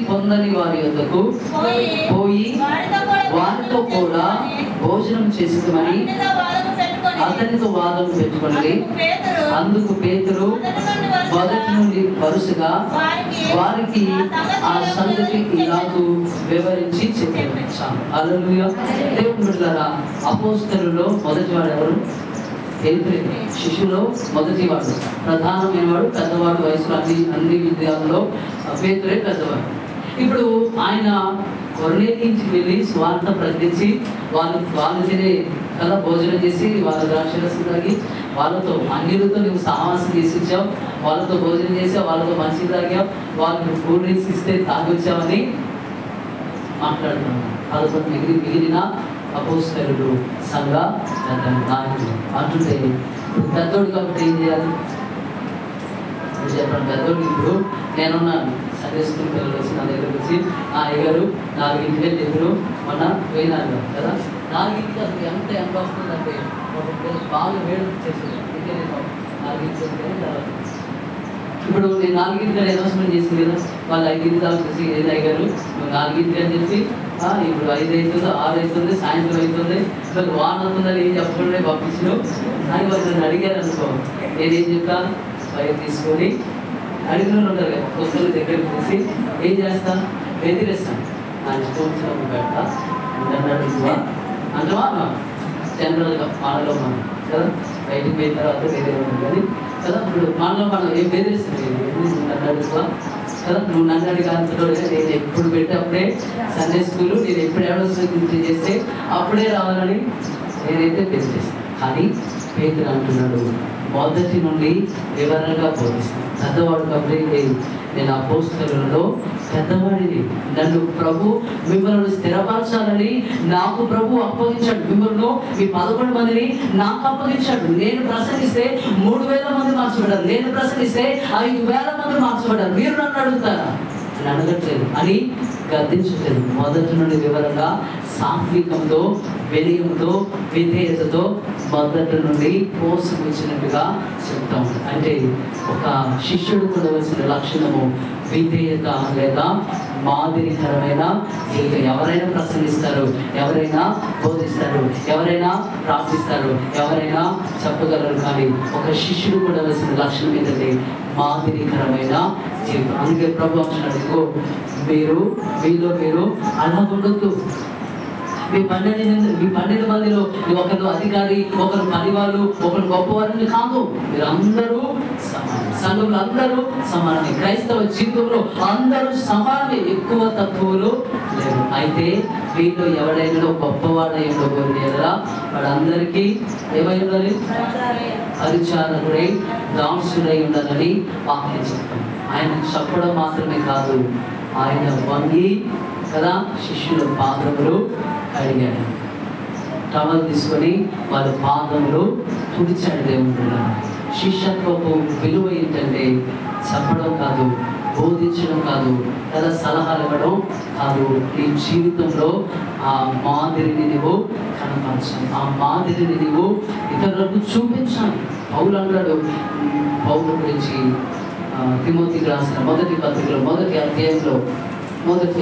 పొందని వారి యొద్దకు పోయి వారితో కూడా భోజనం చేసేదమని అతనితో వాదం పెట్టుకుని, అందుకు పేతురు మొదటి నుండి వరుసగా వారికి ఆ సంగతి ఇలాగూ వివరించి చెప్పారు. హల్లెలూయా. దేవుని బిడ్డలారా, అపోస్తలులో మొదటివాడు ఎవరు? పేతురే. శిష్యులో మొదటివాడు, ప్రధానమైన వాడు, పెద్దవాడు. వయసులో అన్ని విద్యాల్లో పేతురే పెద్దవాడు. ఇప్పుడు ఆయన కొర్నేలియుకి వెళ్ళి స్వార్థ ప్రకటించి వాళ్ళు తినే కదా భోజనం చేసి వాళ్ళ ద్రాక్షరసం తాగి వాళ్ళతో అన్యులతో నువ్వు సహవాసం చేసిచ్చావు, వాళ్ళతో భోజనం చేసావు, వాళ్ళతో మంచి తాగావు, వాళ్ళకి కూల్ డ్రింక్స్ ఇస్తే తాగొచ్చావని మాట్లాడుతున్నాను. 11 మిగిలిన అపోస్తలులు సంఘ నాయకులు అంటుంటే పెద్దోడు కాబట్టి ఏం చేయాలి చెప్పండి? పెద్దోడు ఇప్పుడు నేనున్నాను, సండే స్కూల్ పిల్లలు వచ్చి నా దగ్గరకు వచ్చి అయ్యగారు 4ంటికి వెళ్ళి ఎదురు మొన్న పోయినారు కదా, 4ంటికి అసలు ఎంత వస్తుందంటే బాగా వేడి చేసేది. అందుకే నేను 4ంటికి తర్వాత ఇప్పుడు నేను 4ంటికి అనౌన్స్మెంట్ చేసింది కదా, వాళ్ళు 5ంటి దాకా వచ్చి ఏది అయ్యారు నువ్వు 4ంటికి అని చెప్పి ఇప్పుడు 5 అవుతుంది, 6 అవుతుంది, సాయంత్రం అవుతుంది, అసలు వాన అవుతుందని ఏం చెప్పకుండా పంపించు అని వాళ్ళు నన్ను అడిగారు అనుకో, నేనేం చెప్తాను? బయట తీసుకొని అడిగిన వాళ్ళు ఉంటారు కదా, పుస్తకాల దగ్గరికి తీసి ఏం చేస్తాను? బెదిరిస్తాను. నా ఇష్టం వచ్చినప్పుడు పెడతా అంటున్నాడు అంటవా జనరల్గా మనలో మనం కదా, బయటికి పోయిన తర్వాత వేరే ఉంటుంది కానీ కదా. ఇప్పుడు మనలో మనం ఏం బెదిరిస్తాను నన్ను అడుగుతా కదా, నువ్వు నన్ను అడిగాను. నేను ఎప్పుడు పెట్టేప్పుడే సండే స్కూల్ నేను ఎప్పుడు అనౌన్స్మెంట్ చేస్తే అప్పుడే రావాలని నేనైతే బెదిరిస్తాను. కానీ పేతురు అంటున్నాడు మొదటి నుండి వివరంగా బోధిస్తాను. పెద్దవాడు కాబట్టి నేను అపోస్తలులలో పెద్దవాడిని, నన్ను ప్రభు మిమ్మల్ని స్థిరపరచాలని నాకు ప్రభు అప్పగించాడు. మిమ్మల్ని మీ 11 మందిని నాకు అప్పగించాడు. నేను ప్రసంగిస్తే 3000 మంది మార్చబడ్డారు, నేను ప్రసంగిస్తే 5000 మంది మార్చబడ్డారు. మీరు నన్ను అడుగుతారా? అని అడగట్లేదు అని గద్దించట్లేదు. మొదటి నుండి వివరంగా సాత్వికంతో, వినయంతో, విధేయతతో మొదటి నుండి కోసం వచ్చినట్టుగా చెప్తా ఉంటాడు. అంటే ఒక శిష్యుడు ఉండవలసిన లక్షణము విధేయత లేదా మాదిరికరమైన జీవితం. ఎవరైనా ప్రసంగిస్తారు, ఎవరైనా బోధిస్తారు, ఎవరైనా ప్రార్థిస్తారు, ఎవరైనా చెప్పగలరు, కానీ ఒక శిష్యుడు ఉండవలసిన లక్షణం ఏంటంటే మాదిరికరమైన జీవితం. అందుకే ప్రభు అంటున్నాడు, మీరు అలా ఉండొద్దు. మీ 12 మందిలో ఒకరు అధికారి, ఒకరు పనివాళ్ళు, ఒకరు గొప్పవారిని కాదు. మీరు అందరూ సమానం. సంఘంలో అందరూ సమానమే. క్రైస్తవ జీవితంలో అందరూ సమానమే, ఎక్కువ తక్కువలు లేవు. అయితే వీళ్ళు ఎవడైనా గొప్పవాడై ఉండకూడదు కదా, వాడందరికీ ఏమై ఉండాలి? పరిచారకుడై దాసుడై ఉండాలని వాక్యం చెప్తాం. ఆయన చెప్పడం మాత్రమే కాదు, ఆయన వంగి కదా శిష్యుల పాదములు కడిగాడు. టవల్ తీసుకొని వాళ్ళ పాదములు తుడిచాడు. దేవుడు శిష్యత్వపు విలువ ఏంటంటే చెప్పడం కాదు, బోధించడం కాదు, లేదా సలహాలు ఇవ్వడం కాదు. నీ జీవితంలో ఆ మాదిరిని నువ్వు కనపరచాలి, ఆ మాదిరిని నువ్వు ఇతరులకు చూపించాలి. పౌలు అంటాడు, పౌలు గురించి తిమోతికి రాసిన మొదటి పత్రికలో మొదటి అధ్యాయము మొదటి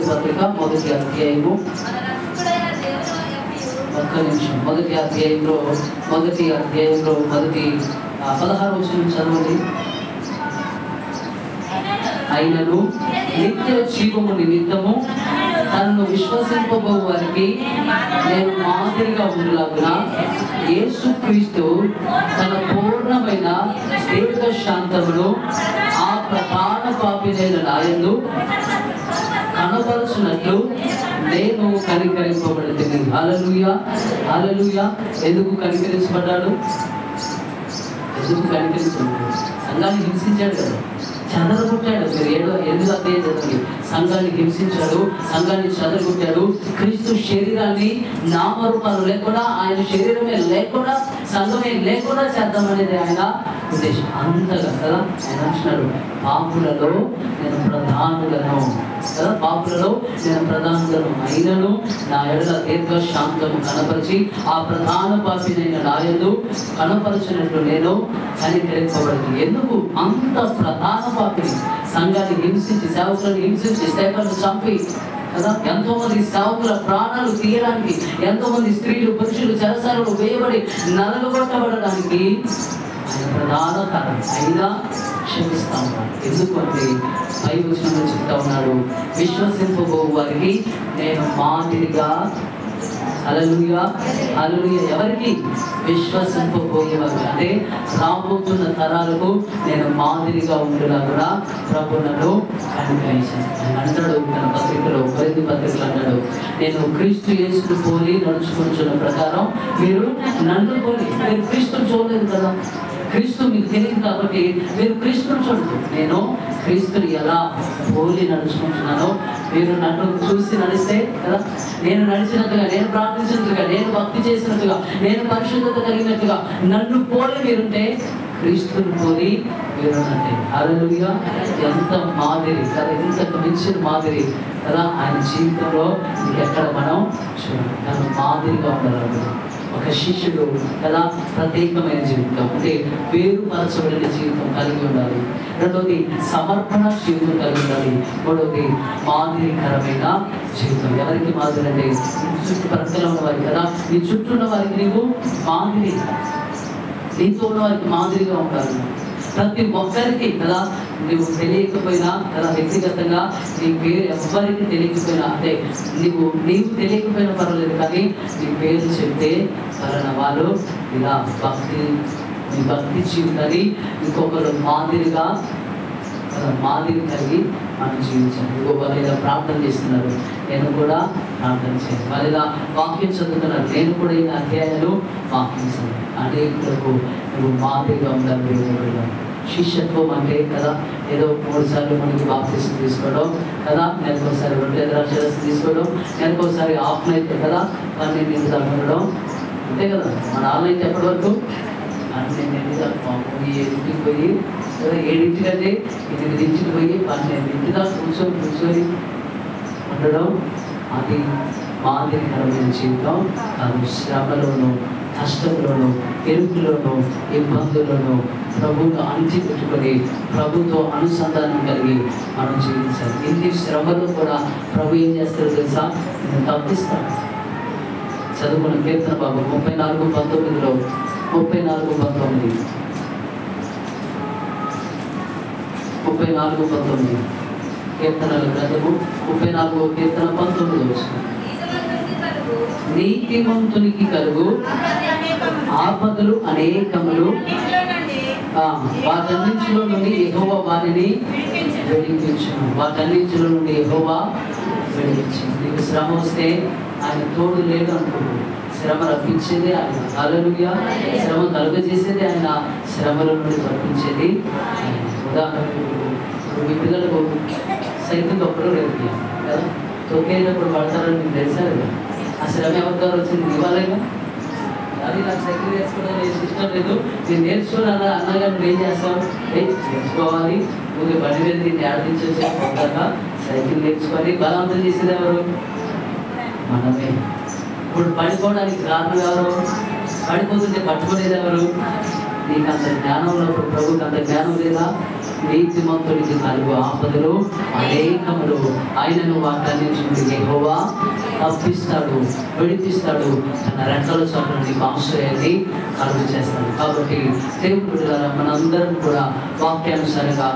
పత్రిక మొదటి అధ్యాయము ఒక్క నిమిషం. మొదటి అధ్యాయంలో మొదటి 16వ వచనం చదవండి. అయినను నిత్య జీవము నిమిత్తము తనను విశ్వసింపబో వారికి నేను మాదిరిగా ఉండలాగున యేసుక్రీస్తు తన పూర్ణమైన దీర్ఘ శాంతమును ఆ ప్రధాన పాపినైన నాయందు కనపరుచున్నట్లు నేను కనికరింపబడుతుంది. హల్లెలూయా, హల్లెలూయా. ఎందుకు కనికరించబడ్డాడు? సంఘాన్ని హింసించాడు కదా, చెదరగొట్టాడు. మీరు 8వ అధ్యాయం చదవండి. సంఘాన్ని హింసించాడు, సంఘాన్ని చెదరగొట్టాడు. క్రీస్తు శరీరాన్ని నామరూపాలు లేకుండా, ఆయన శరీరమే లేకుండా, సంఘమే లేకుండా చేద్దామనేది ఆయన ఉద్దేశం. అంతగా కదా ఆయన అంటున్నాడు, పాపులలో నేను ప్రధానులను కదా, పాపులలో నేను ప్రధానులను అయినను నా ఎడల దీర్ఘ శాంతము కనపరిచి ఆ ప్రధాన పాపినైన నాయందు కనపరచినట్లు నేను కనికరింపబడింది. ఎందుకు అంత ప్రధాన పాపిని సంఘాన్ని హింసించి, సేవకులను హింసించి, సేవకులను చంపి కదా, ఎంతో మంది సేవకుల ప్రాణాలు తీయడానికి, ఎంతో మంది స్త్రీలు పురుషులు చెరసాలలో వేయబడి నలగొట్టబడడానికి ఆయన ప్రధాన కారణం. అయినా క్షమిస్తా ఉన్నాడు. ఎందుకంటే పై వచనంలో చెప్తా ఉన్నాడు, విశ్వసింపబో వారికి నేను మాదిరిగా. హల్లెలూయా, హల్లెలూయా. ఎవరికి? విశ్వసింపబోయేవారు, అంటే రాబోతున్న తరాలకు నేను మాదిరిగా ఉండేలా కూడా ప్రభు నన్ను కనికరించాను. ఆయన అంటాడు తన పత్రికలో, కొరింథీ పత్రికలు అంటాడు, నేను క్రీస్తు యేసును పోలి నడుచుకుంటున్న ప్రకారం మీరు నన్ను పోలి. మీరు క్రీస్తుని చూడలేదు కదా, క్రీస్తు మీకు తెలియదు కాబట్టి మీరు క్రీస్తుని చూడదు. నేను క్రీస్తుని ఎలా పోలి నడుచుకుంటున్నానో మీరు నన్ను చూసి నడిస్తే కదా, నేను నడిచినట్టుగా, నేను ప్రార్థించినట్టుగా, నేను భక్తి చేసినట్టుగా, నేను పరిశుద్ధత కలిగినట్టుగా నన్ను పోలి మీరుంటే క్రీస్తుని పోలి మీరునంటే. హల్లెలూయా. ఎంత మాదిరి కదా, ఇంతకు మించిన మాదిరి కదా ఆయన జీవితంలో ఎక్కడ మనం చూడాలి. మాదిరిగా ఉండాలి. ఒక శిష్యుడు కదా ప్రత్యేకమైన జీవితం అంటే వేరుపరచబడిన జీవితం కలిగి ఉండాలి. రెండవది సమర్పణ జీవితం కలిగి ఉండాలి. మూడవది మాదిరికరమైన జీవితం. ఎవరికి మాదిరి అంటే చుట్టుపక్కల ఉన్న వారికి కదా, నీ చుట్టూ ఉన్న వారికి నీవు మాదిరి, నీతో ఉన్న వారికి మాదిరిగా ఉండాలి. ప్రతి ఒక్కరికి కదా నువ్వు తెలియకపోయినా కదా, వ్యక్తిగతంగా నీ పేరు ఎవ్వరికి తెలియకపోయినా అంటే నీవు తెలియకపోయినా పర్వాలేదు, కానీ నీ పేరు చెప్తే వలన వాళ్ళు ఇలా నీ భక్తి జీవితాన్ని ఇంకొకరు మాదిరిగా మాదిరి కలిగి మనం జీవించాలి. వాళ్ళు ఇలా ప్రార్థన చేస్తున్నారు, నేను కూడా ప్రార్థన చేయాలి. వాళ్ళు ఇలా వాక్యం చదువుతున్నారు, నేను కూడా ఈ అధ్యాయాలు వాక్యం చదువు. అనేకులకు నువ్వు మాదిరిగా ఉండాలి. శిష్యత్వం అంటే కదా ఏదో 3 సార్లు మనకి బాప్తిసం తీసుకోవడం కదా, నెలకోసారి 2 ద్రాక్షరసం తీసుకోవడం, నెలకోసారి హాఫ్ నైట్ కదా 12 నిమిషాలు ఉండడం అంతే కదా. మన ఆన్లైన్ ఎప్పటి వరకు 12 నిమిషాలు ఇంటికి పోయి కదా, 7 కంటే 8 పోయి 12 దాకా కూర్చొని ఉండడం అది మాదిరికరమైన జీవితం కాదు. శ్రమలోను, కష్టంలోను, ఎరుపులోను, ఇబ్బందులను ప్రభువును అంటి పెట్టుకొని ప్రభుతో అనుసంధానం కలిగి మనం జీవించాలి. ఎన్ని శ్రమలు కూడా ప్రభు ఏం చేస్తారో తెలుసా, నేను తప్పిస్తాను. చదువుకున్న కీర్తన బాబు 34:19 34:19 కీర్తనల గ్రంథము 34వ కీర్తన 19వ నీతిమంతునికి కలుగు ఆపదలు అనేకములు, వాటన్నింటిలో నుండి యెహోవా వారిని విడిపించును. వాటన్నింటిలో నుండి యెహోవా విడిపించును. నీకు శ్రమ వస్తే ఆయన తోడు లేదు అనుకుంటున్నాడు. శ్రమ రప్పించేది ఆయన. హల్లెలూయా. శ్రమ కలుగజేసేది ఆయన, శ్రమల నుండి తప్పించేది ఆయన. ఉదాహరణకు మీ పిల్లలకు సైకిల్ తొక్కడం లేదు కదా, తొక్కేటప్పుడు పడతారని మీకు తెలుసా కదా. ఆ శ్రమ ఎవరి ద్వారా వచ్చింది? ఇవ్వాలేగా. అది నాకు సైకిల్ నేర్చుకోవడం ఇష్టం లేదు, నేను నేర్చుకోవాలి అన్నగా నువ్వు ఏం చేస్తావు? నేర్చుకోవాలి. నువ్వు బండి మీద దీన్ని ఆడించేసి పొందాక సైకిల్ నేర్చుకొని బలవంతం చేసేది ఎవరు? మనమే. ఇప్పుడు పడిపోవడానికి కారణం ఎవరు? పడిపోతుంటే పట్టుకునేది ఎవరు? నీకు అంత జ్ఞానం ఉన్నప్పుడు ప్రభుకి అంత జ్ఞానం లేదా? నీతిమంతుడికి కలుగు ఆపదలు అనేకములు, ఆయనను వాటన్నింటి నుండి యెహోవా తప్పిస్తాడు, విడిపిస్తాడు, తన రెక్కల చోట నుండి ఆశ్రయాన్ని కలుగు చేస్తాడు. కాబట్టి దేవుడు బిడ్డలారా, మనందరం కూడా వాక్యానుసారంగా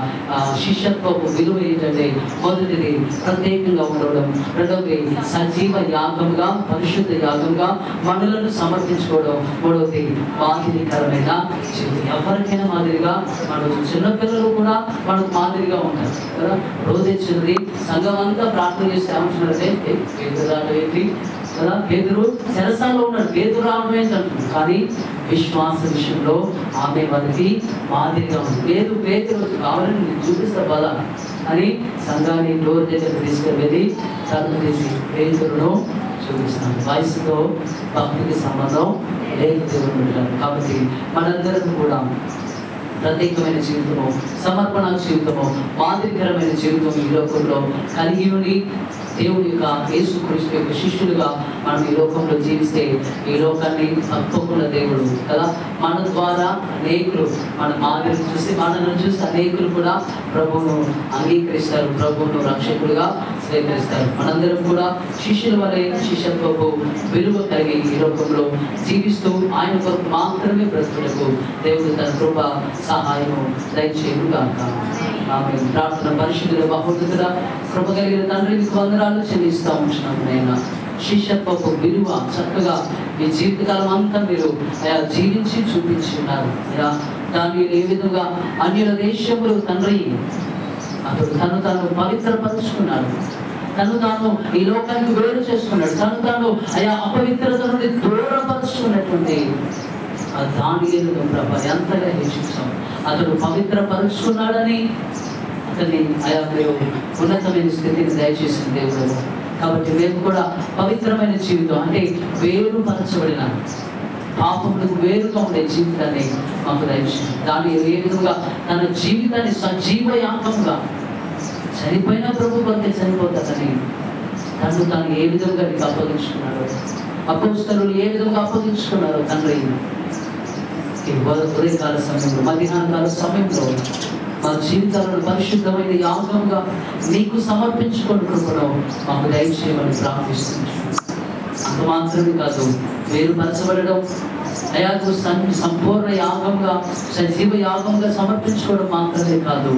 శిష్యత్వపు విలువ ఏంటంటే, మొదటిది ప్రత్యేకంగా ఉండడం, రెండవది సజీవ యాగంగా, పరిశుద్ధ యాగంగా మనలను సమర్పించుకోవడం, మూడవది మాదిరికరమైన జీవితం. ఎవరికైనా మాదిరిగా, మన చిన్నపిల్లలు కూడా మనకు మాదిరిగా ఉంటారు కదా. రోజు ఇచ్చినది సంఘం అంతా ప్రార్థన చేస్తే ఏమంటున్నారంటే, పేదరు రావడం ఏంటి కదా, పేదరు చెరసాల్లో ఉన్నాడు, పేదరు రావడం ఏంటంటున్నారు. కానీ విశ్వాస విషయంలో ఆమె వారికి మాదిరిగా ఉంది. పేదరు కావాలని నేను చూపిస్తా బాధ అని సంఘాన్ని డోర్ దగ్గర తీసుకెళ్ళి తలుపు తీసి పేదరును చూపిస్తాను. వయసుతో భక్తికి సంబంధం లేదు దేవుడు. కాబట్టి మనందరం కూడా ప్రత్యేకమైన జీవితము, సమర్పణ జీవితము, మాదిరికరమైన జీవితం ఈ లోకంలో కలిగి ఉండి దేవుని యొక్క యేసుక్రీస్తు యొక్క శిష్యులుగా మనం ఈ లోకంలో జీవిస్తే ఈ లోకాన్ని తప్పకుండా దేవుడు కదా మన ద్వారా అనేకులు మన మాదిరిని చూసి మనల్ని చూసి అనేకులు కూడా ప్రభువును అంగీకరిస్తారు, ప్రభువును రక్షకులుగా స్వీకరిస్తారు. మనందరం కూడా శిష్యుల వలె శిష్యత్వపు విలువ కలిగి ఈ లోకంలో జీవిస్తూ ఆయన కొరకు మాత్రమే బ్రతుకులకు దేవుడు తన కృప సహాయము దయచేయను గాక. ఆమె ప్రార్థన. పరిశుద్ధుల బహుమతుడా కృప కలిగిన తండ్రి, మీకు వందనాలు చెల్లిస్తూ ఉంటున్నాం. నేను శిష్యత్వపు విలువ చక్కగా మీ జీవితకాలం అంతా మీరు జీవించి చూపించి ఉన్నారు. దాన్ని ఏ విధంగా అన్యుల దేశములు తండ్రి అతడు తను తాను పవిత్రపరుచుకున్నాడు, తను తాను ఈ లోకానికి వేరు చేసుకున్నాడు, తను తాను అపవిత్రత నుండి దూరపరుచుకున్నటువంటి దానియేలును ప్రభు ఎంతగా హెచ్చించాం. అతడు పవిత్రపరుచుకున్నాడని అతన్ని అయా మీరు ఉన్నతమైన స్థితిని దయచేసిన దేవుడు. కాబట్టి మేము కూడా పవిత్రమైన జీవితం అంటే వేరుపరచబడిన పాపములకు వేరుగా ఉండే జీవితాన్ని మాకు దయచేయండి. దాన్ని ఏ విధంగా తన జీవితాన్ని సజీవయాగంగా చనిపోయిన ప్రభు కొరకే చనిపోతాడని తాను ఏ విధంగా నీకు అప్పగించుకున్నారో, అపోస్తలులు ఏ విధంగా అప్పగించుకున్నారో తండ్రి, ఈ ఉదయకాల సమయంలో మధ్యాహ్న కాల సమయంలో మా జీవితాలను పరిశుద్ధమైన యాగంగా నీకు సమర్పించుకొని కృపను మాకు దయచేయమని ప్రార్థిస్తున్నాం. అంత మాత్రమే కాదు, వేరుపరచబడడం అయాకు సంపూర్ణ యాగంగా సజీవ యాగంగా సమర్పించుకోవడం మాత్రమే కాదు,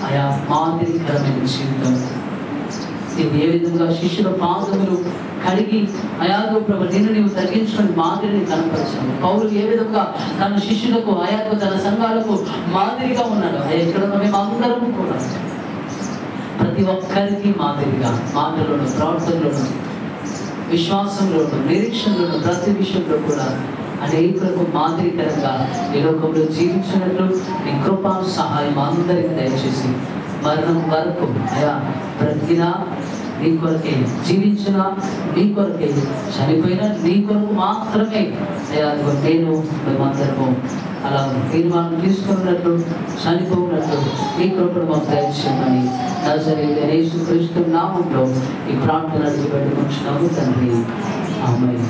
ఆయా మాదిరికరమైన జీవితం. నీవు ఏ విధంగా శిష్యుల పాదములు కడిగి అయాకు ప్రభు నిన్ను నీవు తగ్గించుకొని మాదిరిని కనపరచాను. పౌలు ఏ విధంగా తన శిష్యులకు అయాకు తన సంఘాలకు మాదిరిగా ఉన్నాడు. ఇక్కడ మేము అందరం కూడా ప్రతి ఒక్కరికి మాదిరిగా మాటలోను, ప్రవర్తనలోను, విశ్వాసంలోను, నిరీక్షణలోను, ప్రతి విషయంలో కూడా అనేకులకు మాదిరికరంగా ఈ లోకంలో జీవించినట్లు నీ కృపా సహాయం అందరికీ దయచేసి మరణం వరకు అయా బ్రతికినా నీ కొరకే, జీవించినా నీ కొరకే, చనిపోయినా నీ కొరకు మాత్రమే అయా నేను మేమందరము అలా తీర్మానం తీసుకున్నట్లు చనిపోయినట్లు నీ కృపను మాకు దయచేయమని నజరేయుడైన యేసుక్రీస్తు నామములో ఈ ప్రార్థనలు పెట్టుకుంటున్నాము తండ్రి. ఆమేన్.